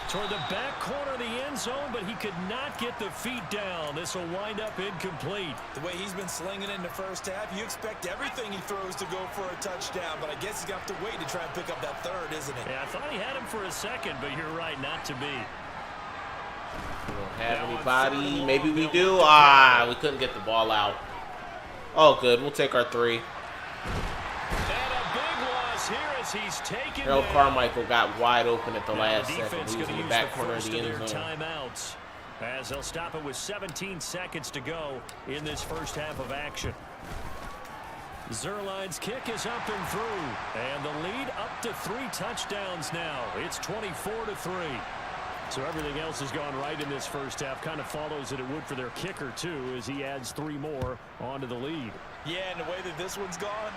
Toward the back corner of the end zone, but he could not get the feet down. This will wind up incomplete. The way he's been slinging in the first half, you expect everything he throws to go for a touchdown, but I guess he's got to wait to try and pick up that 3rd, isn't it? Yeah, I thought he had him for a second, but you're right, not to be. We don't have anybody. Maybe we do. Ah, we couldn't get the ball out. Oh, good. We'll take our 3. He's taken Harold Carmichael got wide open at the last second. He was in the back corner of the end zone. Timeouts, as they'll stop it with 17 seconds to go in this first half of action. Zerline's kick is up and through, and the lead up to 3 touchdowns now. It's 24-3. So everything else has gone right in this first half. Kind of follows that it would for their kicker, too, as he adds 3 more onto the lead. Yeah, and the way that this one's gone,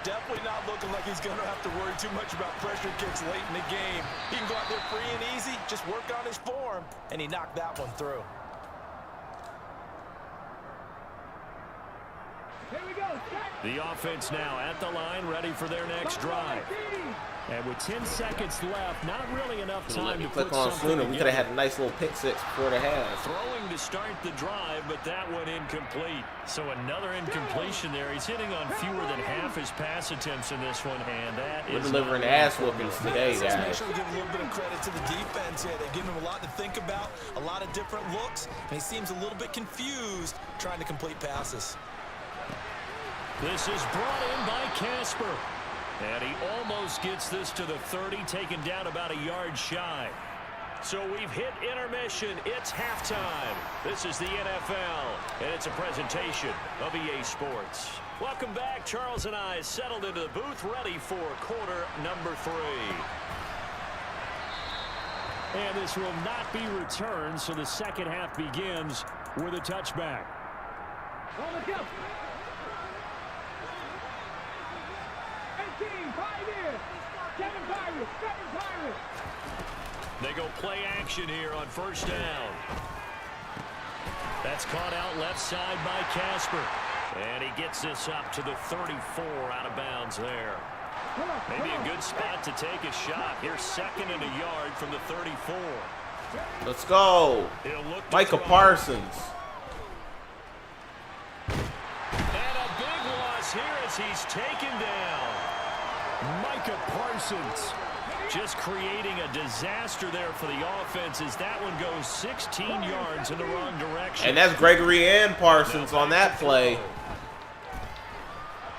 Definitely not looking like he's going to have to worry too much about pressure kicks late in the game. He can go out there free and easy, just work on his form, and he knocked that one through. Here we go. The offense now at the line, ready for their next drive. And with 10 seconds left, not really enough time to click put on something sooner. We could have together. had a nice little pick six before the half. Throwing to start the drive, but that one incomplete. So another incompletion there. He's hitting on fewer than half his pass attempts in this one, and that We're is delivering not ass good. whoopings today, Let's make guys. sure we give a little bit of credit to the defense here. They've given him a lot to think about, a lot of different looks, and he seems a little bit confused trying to complete passes. This is brought in by Casper. And he almost gets this to the 30, taken down about a yard shy. So we've hit intermission. It's halftime. This is the NFL, and it's a presentation of EA Sports. Welcome back. Charles and I settled into the booth, ready for quarter number 3. And this will not be returned, so the second half begins with a touchback. On the jump. 18, Pioneers. 7 Pirates, 7 Pirates. They go play action here on first down. That's caught out left side by Casper. And he gets this up to the 34 out of bounds there. Maybe a good spot to take a shot. Here's second and a yard from the 34. Let's go. He'll look to Micah throw. Parsons. And a big loss here as he's taken down. Micah Parsons just creating a disaster there for the offense as that one goes 16 yards in the wrong direction. And that's Gregory and Parsons on that play.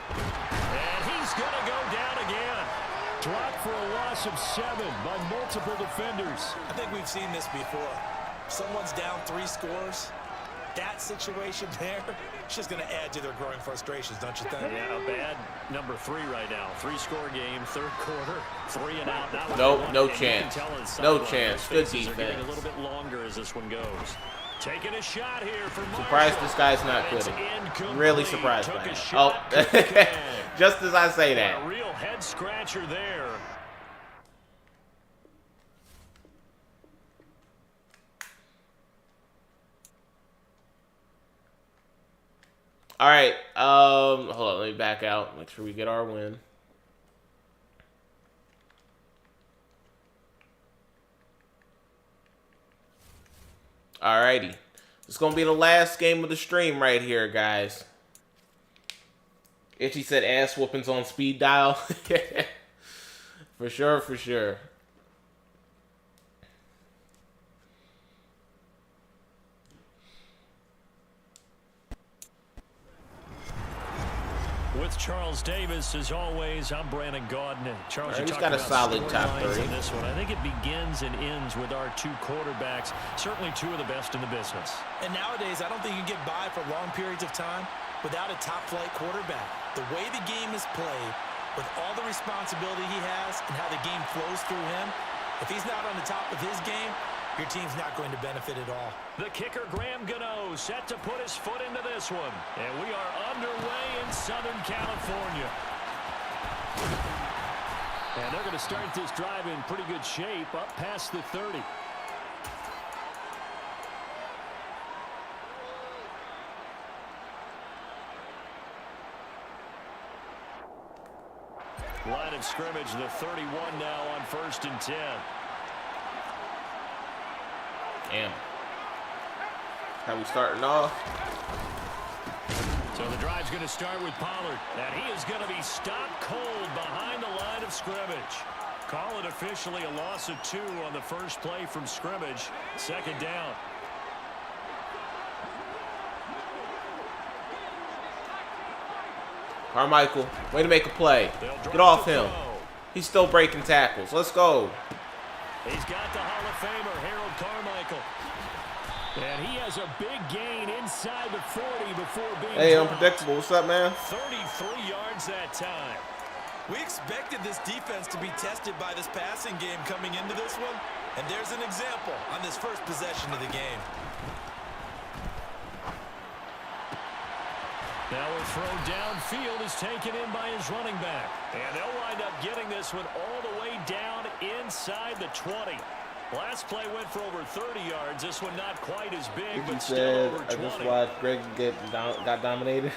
And he's going to go down again. Dropped for a loss of 7 by multiple defenders. I think we've seen this before. Someone's down 3 scores. That situation there, it's just going to add to their growing frustrations, don't you think? Yeah, a bad number 3 right now. 3-score game, third quarter, 3 and out. Not Nope, no and you can chance. tell on the No sideline, chance. those Good faces are getting defense. a little bit longer as this one goes. Taking a shot here for Marshall. Surprised this guy's not It's good. incomplete. Really surprised Took by a that. shot, Oh, took a just as I say A that. real head scratcher there. All right. Hold on. Let me back out. Make sure we get our win. Alrighty. It's going to be the last game of the stream right here, guys. Itchy said ass whoopings on speed dial. For sure, for sure. With Charles Davis, as always, I'm Brandon Gaudin. Charles, you He's talked got a about solid top storylines 3. in this one. I think it begins and ends with our 2 quarterbacks, certainly 2 of the best in the business. And nowadays, I don't think you can get by for long periods of time without a top-flight quarterback. The way the game is played, with all the responsibility he has and how the game flows through him, if he's not on the top of his game, your team's not going to benefit at all. The kicker, Graham Gano, set to put his foot into this one. And we are underway in Southern California. And they're going to start this drive in pretty good shape, up past the 30. Line of scrimmage, the 31 now on 1st and 10. Damn. How we starting off? So the drive's going to start with Pollard. And he is going to be stopped cold behind the line of scrimmage. Call it officially a loss of 2 on the first play from scrimmage. Second down. Carmichael, way to make a play. Get off him. He's still breaking tackles. Let's go. He's got the Hall of Famer, Harold Carmichael. And he has a big gain inside the 40 before being Hey, dropped. Unpredictable. What's up, man? 33 yards that time. We expected this defense to be tested by this passing game coming into this one, and there's an example on this first possession of the game. Now a throw downfield is taken in by his running back. And they'll wind up getting this one all the way down inside the 20. Last play went for over 30 yards. This one not quite as big, but still over 20. I just watched Greg got dominated.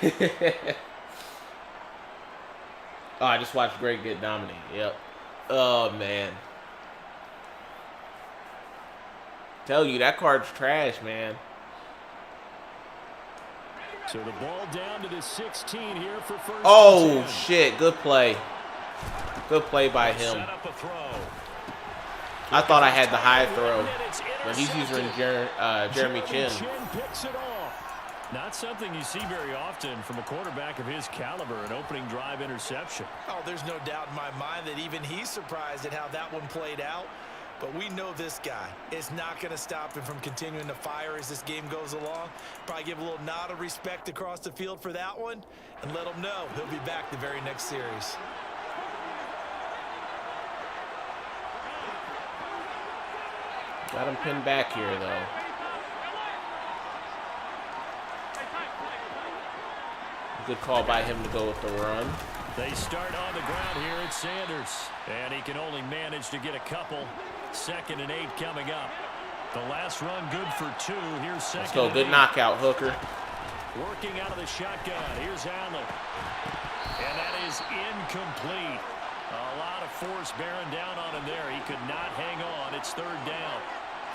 Oh, I just watched Greg get dominated. Yep. Oh, man. Tell you, that card's trash, man. So the ball down to the 16 here for first. Oh, shit. Good play. Good play by him. Set up a throw. I thought I had the high throw, but he's using Jeremy Chin. Picks it off. Not something you see very often from a quarterback of his caliber, an opening drive interception. Oh, there's no doubt in my mind that even he's surprised at how that one played out. But we know this guy is not going to stop him from continuing to fire as this game goes along. Probably give a little nod of respect across the field for that one and let him know he'll be back the very next series. Got him pinned back here, though. Good call by him to go with the run. They start on the ground here at Sanders. And he can only manage to get a couple. 2nd and 8 coming up. The last run good for 2. Here's 2nd. Let's go. Good knockout, Hooker. Working out of the shotgun. Here's Allen. And that is incomplete. A lot of force bearing down on him there. He could not hang on. It's 3rd down.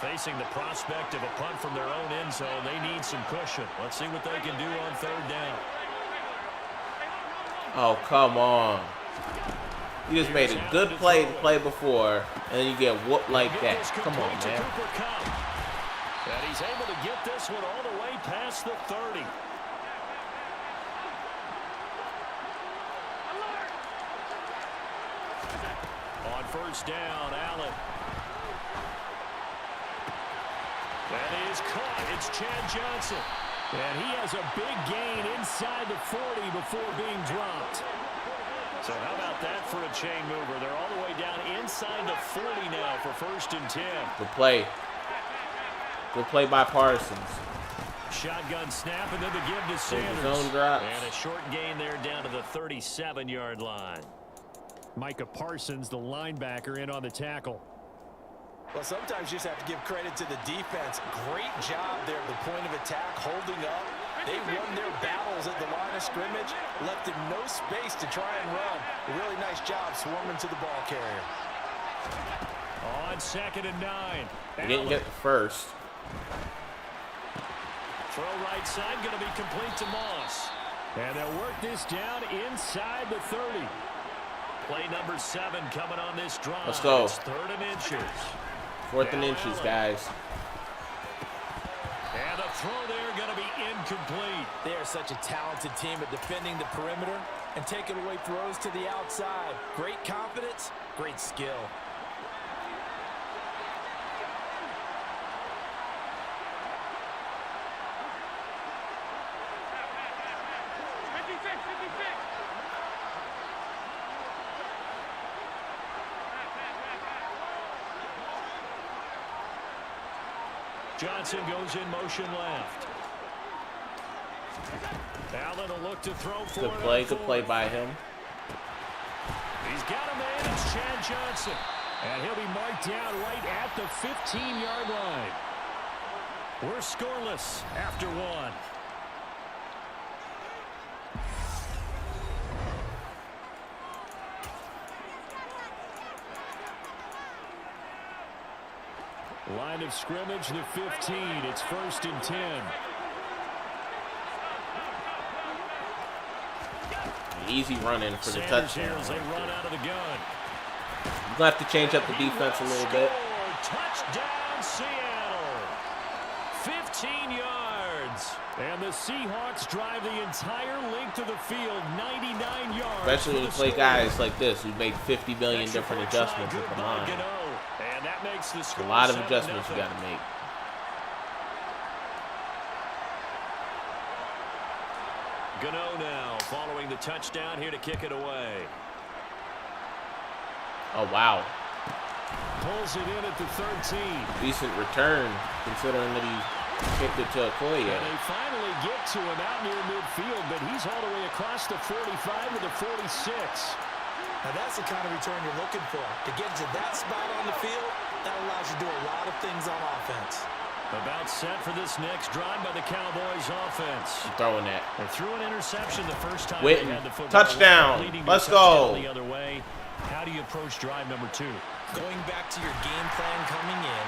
Facing the prospect of a punt from their own end zone, they need some cushion. Let's see what they can do on 3rd down. Oh, come on. You just made a good play the play before, and then you get whooped like that. Come on, man. And he's able to get this one all the way past the 30. On 1st down, Allen. That is caught. It's Chad Johnson. And he has a big gain inside the 40 before being dropped. So how about that for a chain mover? They're all the way down inside the 40 now for 1st and 10. Good play. Good play by Parsons. Shotgun snap and then the give to Sanders. Zone drops. And a short gain there down to the 37-yard line. Micah Parsons, the linebacker, in on the tackle. Well, sometimes you just have to give credit to the defense. Great job there at the point of attack, holding up. They won their battles at the line of scrimmage, left him no space to try and run. A really nice job swarming to the ball carrier. On 2nd and 9. He didn't get the first. Throw right side, going to be complete to Moss. And they'll work this down inside the 30. Play number 7 coming on this drive. Let's go. It's 3rd and inches. 4th and inches, guys. And the throw there going to be incomplete. They are such a talented team at defending the perimeter and taking away throws to the outside. Great confidence, great skill. Johnson goes in motion left. Allen will look to throw for it. Good play by him. He's got a man. It's Chad Johnson. And he'll be marked down right at the 15-yard line. We're scoreless after 1. Line of scrimmage, the 15. It's 1st and 10. Easy running for the Sanders touchdown. here as they run out of the gun. You're going to have to change up the defense a little bit. Touchdown, Seattle. 15 yards. And the Seahawks drive the entire length of the field, 99 yards. Especially when you play guys like this who make 50 million different adjustments at the line. And that makes the score A lot of adjustments you got to make. Gano now following the touchdown here to kick it away. Oh, wow. Pulls it in at the 13. Decent return considering that he kicked it to Okoye. And they finally get to him out near midfield, but he's all the way across the 45 to the 46. Now that's the kind of return you're looking for. To get to that spot on the field, that allows you to do a lot of things on offense. About set for this next drive by the Cowboys offense. I'm throwing that. They threw an interception the first time Witten. they had the football. Touchdown. Let's go. The other way. How do you approach drive number 2? Going back to your game plan coming in,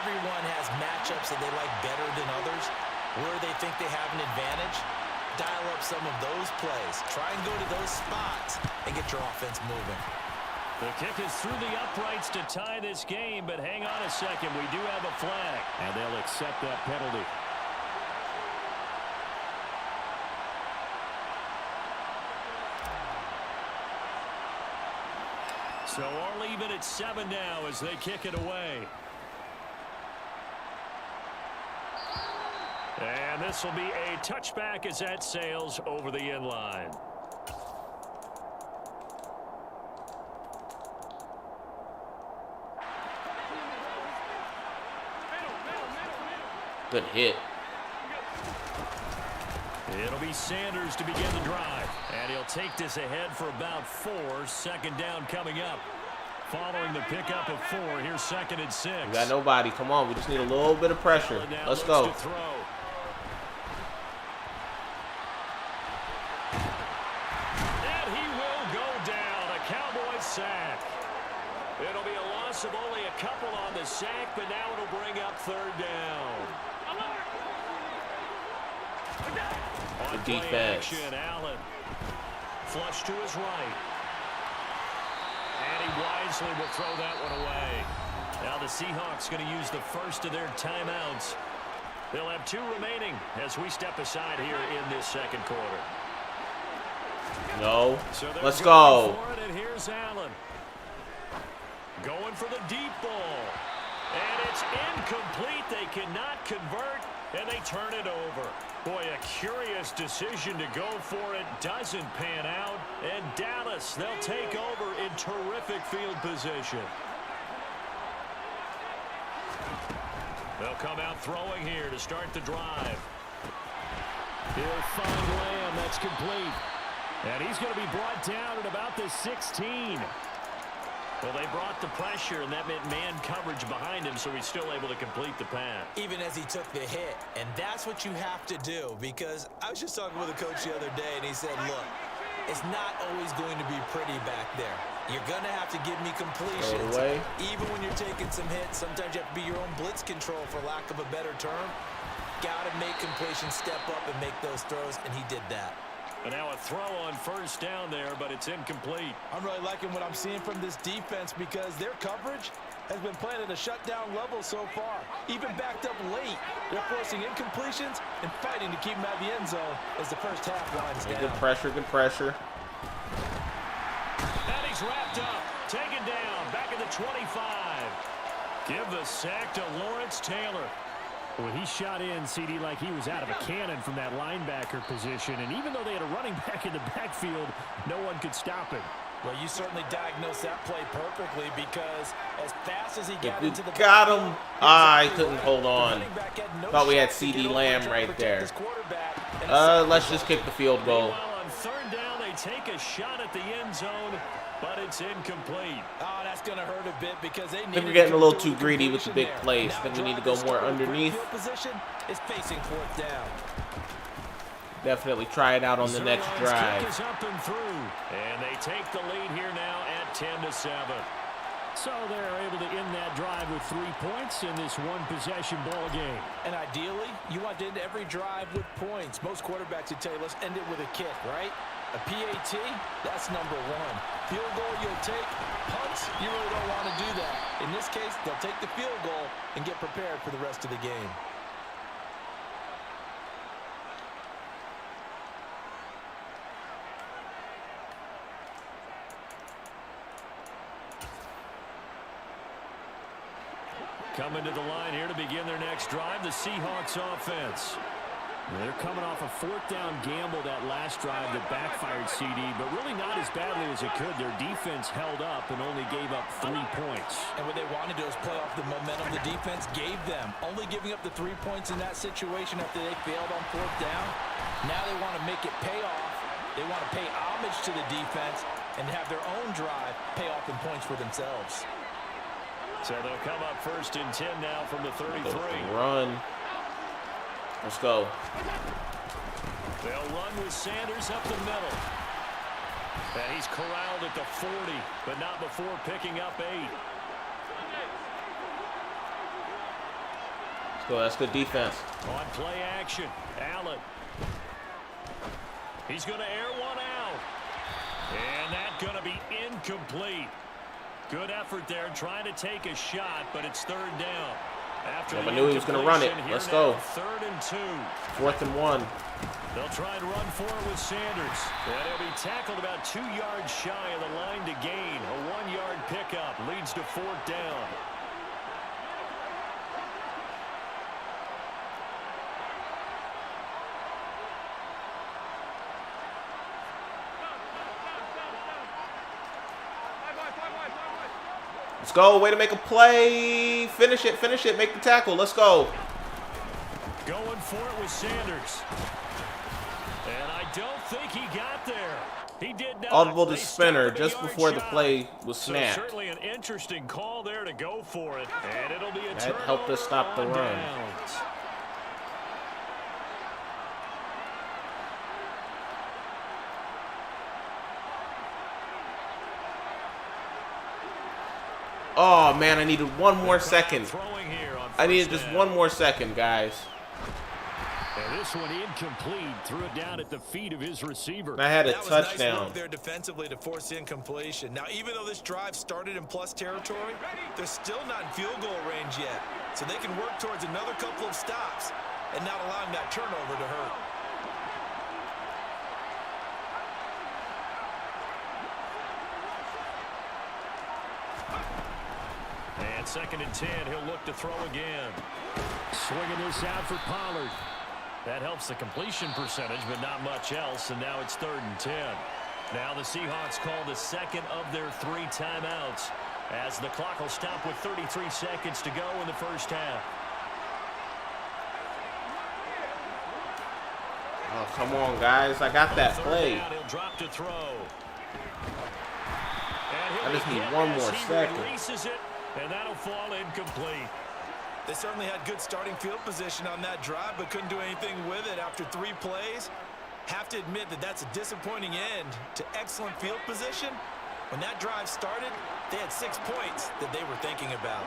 everyone has matchups that they like better than others, where they think they have an advantage. Dial up some of those plays. Try and go to those spots and get your offense moving. The kick is through the uprights to tie this game, but hang on a second. We do have a flag, and they'll accept that penalty. So all even at 7 now as they kick it away. And this will be a touchback as that sails over the end line. Good hit. It'll be Sanders to begin the drive. And he'll take this ahead for about 4. Second down coming up. Following the pickup of 4, here's 2nd and 6. We got nobody. Come on. We just need a little bit of pressure. Let's go. And he will go down. A Cowboys sack. It'll be a loss of only a couple on the sack, but now it'll bring up 3rd down. The defense. Allen. Flush to his right. And he wisely will throw that one away. Now the Seahawks going to use the first of their timeouts. They'll have 2 remaining as we step aside here in this second quarter. No. So let's go. And here's Allen. Going for the deep ball. And it's incomplete. They cannot convert, and they turn it over. Boy, a curious decision to go for it. Doesn't pan out. And Dallas, they'll take over in terrific field position. They'll come out throwing here to start the drive. He'll find Lamb. That's complete. And he's going to be brought down at about the 16. Well, they brought the pressure, and that meant man coverage behind him, so he's still able to complete the pass. Even as he took the hit, and that's what you have to do, because I was just talking with a coach the other day, and he said, look, it's not always going to be pretty back there. You're going to have to give me completions. Even when you're taking some hits, sometimes you have to be your own blitz control, for lack of a better term. Got to make completions step up and make those throws, and he did that. And now a throw on 1st down there, but it's incomplete. I'm really liking what I'm seeing from this defense because their coverage has been playing at a shutdown level so far. Even backed up late, they're forcing incompletions and fighting to keep them out of the end zone as the first half winds down. Good pressure, good pressure. And he's wrapped up, taken down, back at the 25. Give the sack to Lawrence Taylor. Well, he shot in, CD, like he was out of a cannon from that linebacker position. And even though they had a running back in the backfield, no one could stop him. Well, you certainly diagnosed that play perfectly because as fast as he got into the got him. I couldn't hold on. Thought we had CD Lamb right there. Let's just kick the field goal. Meanwhile, on 3rd down, they take a shot at the end zone, but it's incomplete. Oh, that's going to hurt a bit because they I think we're getting a little too greedy with the big plays. I think we need to go more underneath. Position is facing 4th down. Definitely try it out on the next drive. Kick is up and through, and they take the lead here now at 10-7. So they're able to end that drive with 3 points in this one-possession ball game. And ideally, you want to end every drive with points. Most quarterbacks would tell you, let's end it with a kick, right? A PAT, that's number 1. Field goal you'll take. Punts, you really don't want to do that. In this case, they'll take the field goal and get prepared for the rest of the game. Coming to the line here to begin their next drive, the Seahawks offense. They're coming off a 4th down gamble that last drive that backfired, CD, but really not as badly as it could. Their defense held up and only gave up 3 points. And what they wanted to do is play off the momentum the defense gave them. Only giving up the 3 points in that situation after they failed on 4th down. Now they want to make it pay off. They want to pay homage to the defense and have their own drive pay off in points for themselves. So they'll come up 1st and 10 now from the 33. Run. Let's go. They'll run with Sanders up the middle. And he's corralled at the 40, but not before picking up 8. Let's go. That's good defense. On play action, Allen. He's going to air one out. And that's going to be incomplete. Good effort there trying to take a shot, but it's 3rd down. After I knew he was going to run it. Let's go. 3rd and 2. 4th and 1. They'll try and run for it with Sanders. And he'll be tackled about 2 yards shy of the line to gain. A 1-yard pickup leads to 4th down. Let's go. Way to make a play. Finish it. Finish it. Make the tackle. Let's go. Going for it with Sanders. And I don't think he got there. He did not. Audible to Spinner just before the play was snapped. So certainly an interesting call there to go for it. And it'll be a That helped us stop the run. Downs. Oh, man, I needed 1 more second. I needed just 1 more second, guys. And this one incomplete. Threw it down at the feet of his receiver. I had a That was touchdown. nice work there defensively to force incompletion. Now, even though this drive started in plus territory, they're still not in field goal range yet. So they can work towards another couple of stops and not allowing that turnover to hurt. And 2nd and 10, he'll look to throw again. Swinging this out for Pollard. That helps the completion percentage, but not much else, and now it's 3rd and 10. Now the Seahawks call the 2nd of their 3 timeouts as the clock will stop with 33 seconds to go in the 1st half. Oh, come on, guys. I got that play. He'll drop to throw. I just need 1 more second. Releases it, and that'll fall incomplete. They certainly had good starting field position on that drive, but couldn't do anything with it after 3 plays. Have to admit that that's a disappointing end to excellent field position. When that drive started, they had 6 points that they were thinking about.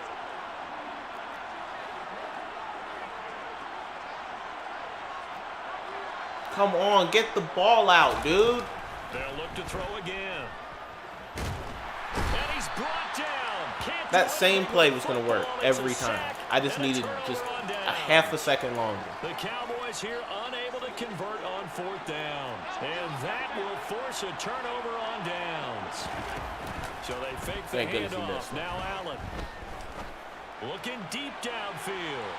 Come on, get the ball out, dude. They'll look to throw again. And he's brought down. Can't That same play was going to work every time. I just needed just a half a second longer. The Cowboys here unable to convert on 4th down. And that will force a turnover on downs. So they fake the handoff. Now Allen. Looking deep downfield.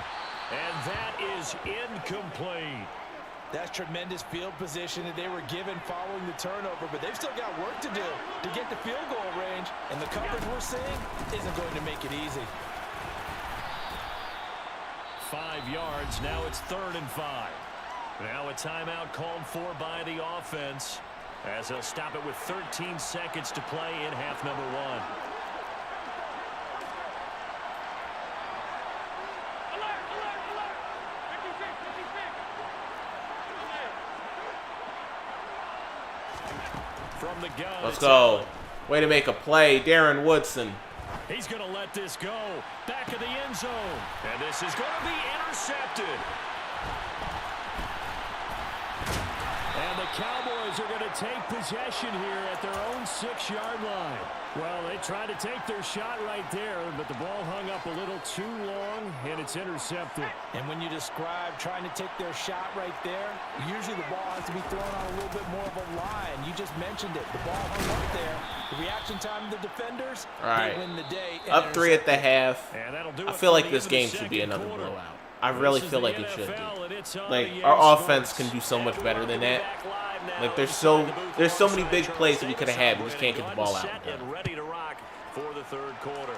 And that is incomplete. That's tremendous field position that they were given following the turnover, but they've still got work to do to get the field goal range, and the coverage we're seeing isn't going to make it easy. 5 yards, now it's 3rd and 5. Now a timeout called for by the offense as they'll stop it with 13 seconds to play in half number 1. From the gun. Let's go. Way to make a play, Darren Woodson. He's going to let this go. Back of the end zone. And this is going to be intercepted. And the Cowboys are going to take possession here at their own 6-yard line. Well, they tried to take their shot right there, but the ball hung up a little too long, and it's intercepted. And when you describe trying to take their shot right there, usually the ball has to be thrown on a little bit more of a line. You just mentioned it. The ball hung up there. The reaction time of the defenders, all right. They win the day. Up 3 at the half. And that'll do I it feel for like the this end of the game should be second another quarter. blowout. I really feel like it should be. Like, our offense can do so much better than that. Like, there's so many big plays that we could have had. We just can't get the ball out. And ready to rock for the third quarter.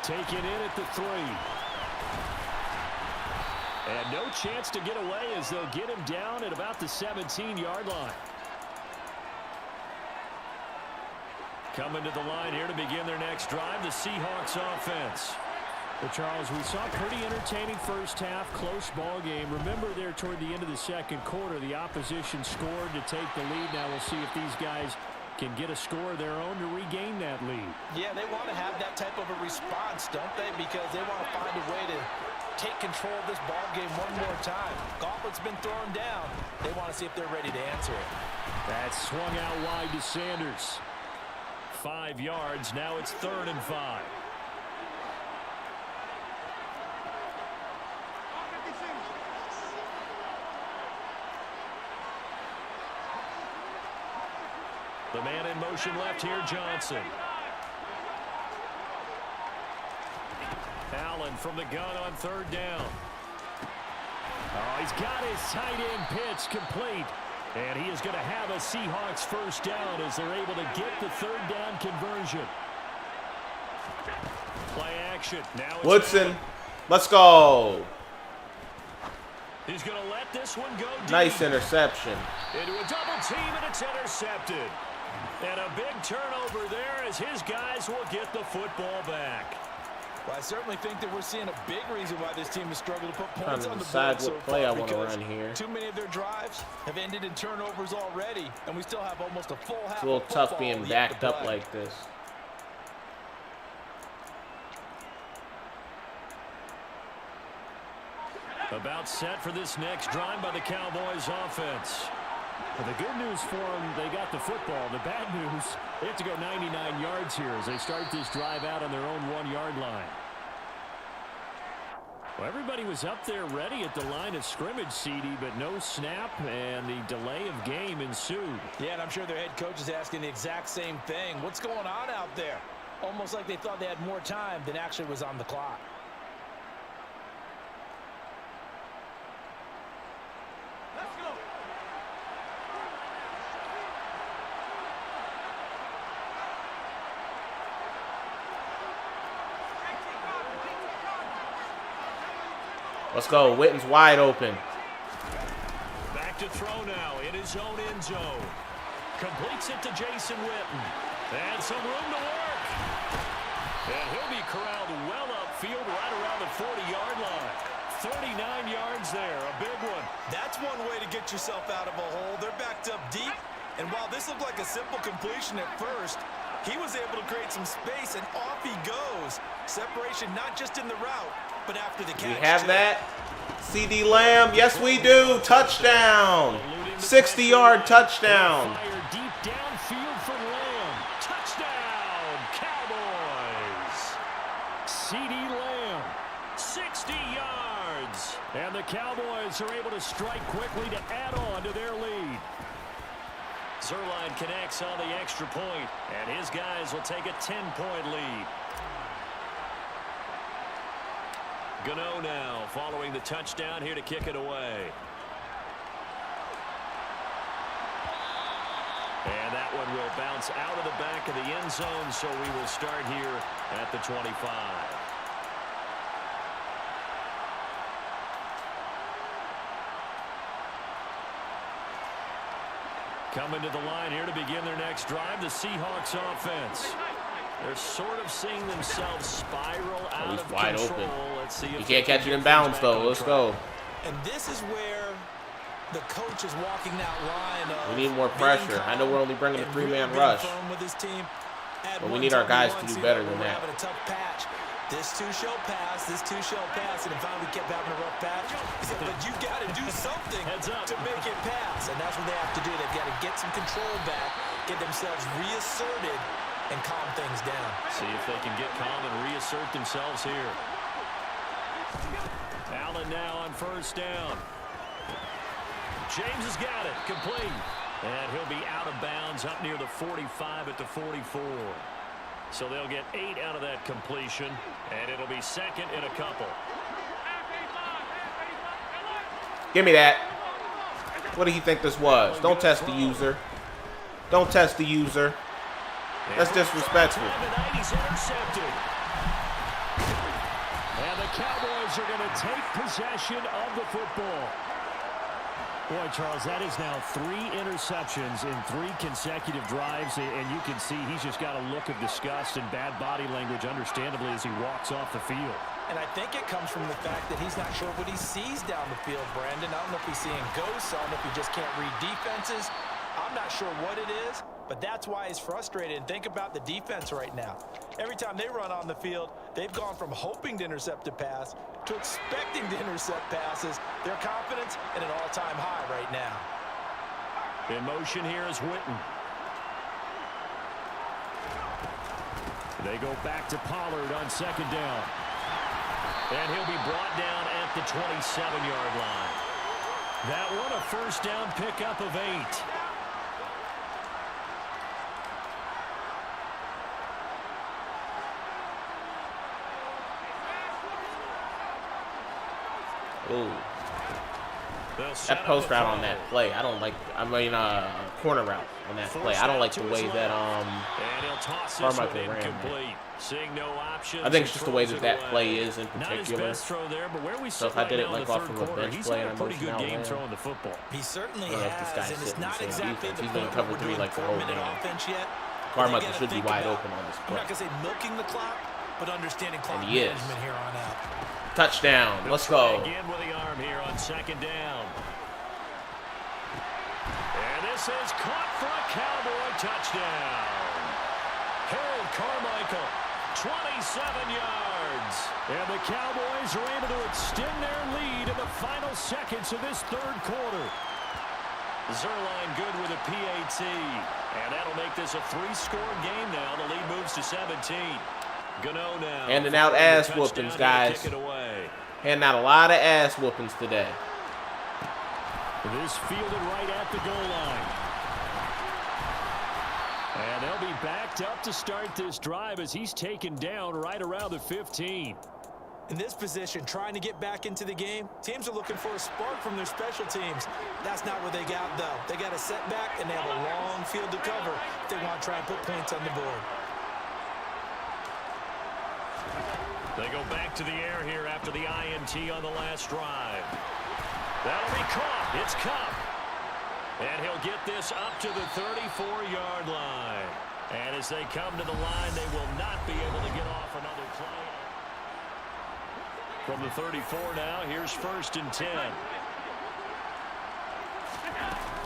Take it in at the 3. And no chance to get away as they'll get him down at about the 17-yard line. Coming to the line here to begin their next drive, the Seahawks offense. Well, Charles, we saw a pretty entertaining first half, close ball game. Remember there toward the end of the second quarter, the opposition scored to take the lead. Now we'll see if these guys can get a score of their own to regain that lead. Yeah, they want to have that type of a response, don't they? Because they want to find a way to take control of this ball game one more time. Gauntlet's been thrown down. They want to see if they're ready to answer it. That swung out wide to Sanders. 5 yards. Now it's 3rd and 5. The man in motion left here, Johnson. Allen from the gun on 3rd down. Oh, he's got his tight end pitch complete. And he is going to have a Seahawks first down as they're able to get the 3rd down conversion. Play action. Now it's Woodson, Allen. let's go. He's going to let this one go deep. Nice interception. Into a double team, and it's intercepted. And a big turnover there as his guys will get the football back. Well, I certainly think that we're seeing a big reason why this team has struggled to put points on the decide board so what play far, I want to because run here. too many of their drives have ended in turnovers already, and we still have almost a full half. It's a little of tough being yet backed to up play. like this. About set for this next drive by the Cowboys offense. Well, the good news for them, they got the football. The bad news, they have to go 99 yards here as they start this drive out on their own 1-yard line. Well, everybody was up there ready at the line of scrimmage, CD, but no snap, and the delay of game ensued. Yeah, and I'm sure their head coach is asking the exact same thing. What's going on out there? Almost like they thought they had more time than actually was on the clock. Let's go. Witten's wide open. Back to throw now in his own end zone. Completes it to Jason Witten. And some room to work. And he'll be corralled well upfield right around the 40-yard line. 39 yards there, a big one. That's one way to get yourself out of a hole. They're backed up deep. And while this looked like a simple completion at first, he was able to create some space, and off he goes. Separation not just in the route, but after the catch. We have that. CD Lamb. Yes, we do. Touchdown. 60-yard touchdown. Fire deep downfield for Lamb. Touchdown, Cowboys. CD Lamb, 60 yards. And the Cowboys are able to strike quickly to add on to their lead. Zerline connects on the extra point, and his guys will take a 10-point lead. Gano now following the touchdown here to kick it away. And that one will bounce out of the back of the end zone, so we will start here at the 25. Coming to the line here to begin their next drive, the Seahawks offense. They're sort of seeing themselves spiral out of wide control. open. Let's see if You can't catch it in bounds, though. Let's go. And this is where the coach is walking that line of We need more pressure. I know we're only bringing a 3-man rush, with his team. but we need our guys to do better than that. Having a tough patch. This two-shell pass, and then finally we kept having a rough patch. He said, but you got to do something to make it pass, and that's what they have to do. They've got to get some control back, get themselves reasserted, and calm things down. See if they can get calm and reassert themselves here. Allen now on first down. James has got it, complete. And he'll be out of bounds up near the 45 at the 44. So they'll get 8 out of that completion, and it'll be second and a couple. Give me that. What do you think this was? Don't test the user. Don't test the user. That's disrespectful. He's intercepted. And the Cowboys are going to take possession of the football. Boy, Charles, that is now 3 interceptions in 3 consecutive drives, and you can see he's just got a look of disgust and bad body language, understandably, as he walks off the field. And I think it comes from the fact that he's not sure what he sees down the field, Brandon. I don't know if he's seeing ghosts. I don't know if he just can't read defenses. I'm not sure what it is, but that's why he's frustrated. And think about the defense right now. Every time they run on the field, they've gone from hoping to intercept a pass to expecting to intercept passes. Their confidence at an all-time high right now. In motion here is Witten. They go back to Pollard on second down. And he'll be brought down at the 27-yard line. That one a first down pickup of 8. Ooh. That post route on that play, I don't like. I mean, corner route on that play. I don't like the way that Carmichael ran. I think it's just the way that that play is in particular. So if I did it like off of a bench play and I motion out, He certainly I don't know if this guy's has, and it's not sitting the same exactly defense. the He's going to cover 3 like the whole game. Carmichael should be wide open on this I'm play. not going to say milking the clock, but understanding clock And he is. management here on out. Touchdown. Let's go. Again with the arm here on second down. And this is caught for a Cowboy touchdown. Harold Carmichael, 27 yards. And the Cowboys are able to extend their lead in the final seconds of this third quarter. Zerline good with a PAT. And that'll make this a 3-score game now. The lead moves to 17. Gano now. Handing out ass whoopings, guys. Handing out a lot of ass whoopings today. This fielded right at the goal line. And they'll be backed up to start this drive as he's taken down right around the 15. In this position, trying to get back into the game, teams are looking for a spark from their special teams. That's not what they got, though. They got a setback, and they have a long field to cover if they want to try and put points on the board. They go back to the air here after the INT on the last drive. That'll be caught. It's Cup. And he'll get this up to the 34-yard line. And as they come to the line, they will not be able to get off another play. From the 34 now, here's 1st and 10.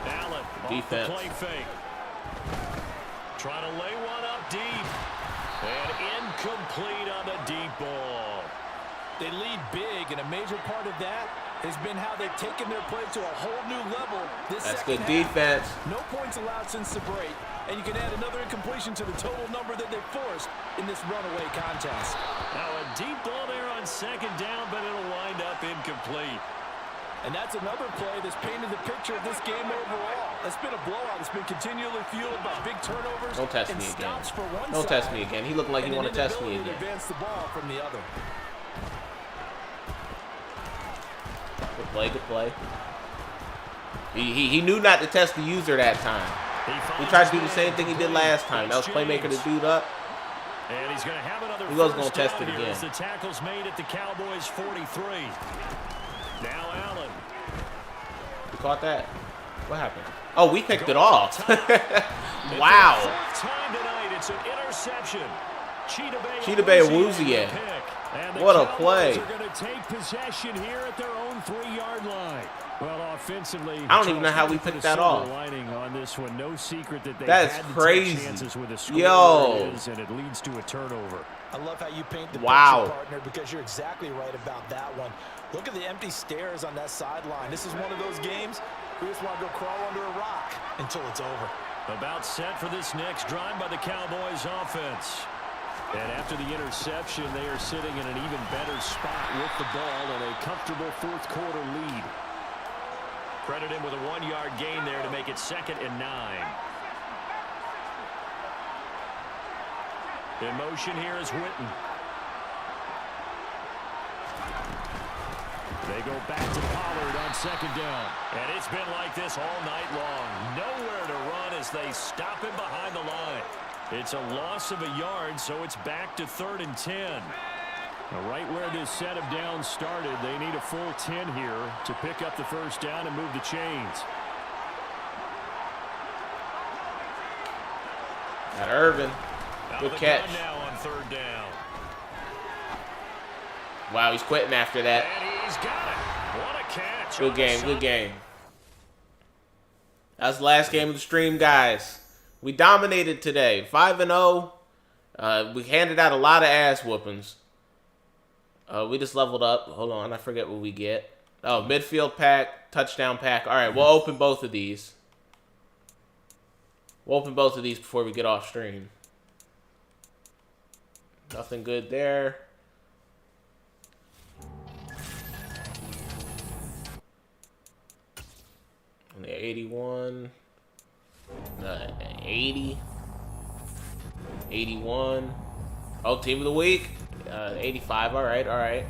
Allen off the play fake. Trying to lay one up deep. And incomplete on the deep ball. They lead big, and a major part of that has been how they've taken their play to a whole new level. That's good defense. No points allowed since the break, and you can add another incompletion to the total number that they forced in this runaway contest. Now a deep ball there on second down, but it'll wind up incomplete. And that's another play that's painted the picture of this game overall. It's been a blowout. It's been continually fueled by big turnovers. Don't test me again. Don't test me again. He looked like he want to test me again. Advance the ball from the other. Good play, good play. He knew not to test the user that time. He tried to do the same thing he did last time. That was playmaker the dude up. And he's going to have another. He was going to test it again. The tackle's made at the Cowboys 43. Now Allen. You caught that? What happened? Oh, we picked it off. Wow. Time tonight, it's an interception. Cheetah Bay Awuzie. What a play. Are going to take possession here at their own 3-yard line. Well, offensively, I don't even know how we picked that off. On this one, no secret that they That's had crazy. Chances with a Yo. and it leads to a turnover. I love how you paint the picture, partner, because you're exactly right about that one. Look at the empty stairs on that sideline. This is one of those games we just want to go crawl under a rock until it's over. About set for this next drive by the Cowboys offense. And after the interception, they are sitting in an even better spot with the ball and a comfortable fourth quarter lead. Credit him with a 1-yard gain there to make it 2nd and 9. In motion here is Witten. They go back to Pollard on second down. And it's been like this all night long. Nowhere to run as they stop him behind the line. It's a loss of a yard, so it's back to 3rd and 10. Now, right where this set of downs started, they need a full 10 here to pick up the first down and move the chains. Got Irvin. Good catch. Now on 3rd down. Wow, he's quitting after that. And he's got it. What a catch. Good game, good game. That's the last game of the stream, guys. We dominated today. 5-0. We handed out a lot of ass whoopings. We just leveled up. Hold on, I forget what we get. Oh, midfield pack, touchdown pack. All right, we'll open both of these. We'll open both of these before we get off stream. Nothing good there. And the 81. 80. 81. Oh, team of the week. 85. All right, all right.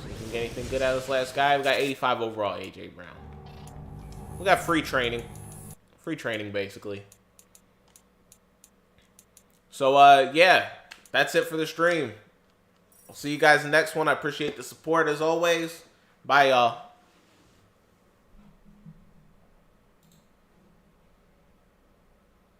See if we can get anything good out of this last guy. We got 85 overall, AJ Brown. We got free training. Free training, basically. So, yeah. That's it for the stream. I'll see you guys in the next one. I appreciate the support, as always. Bye, y'all.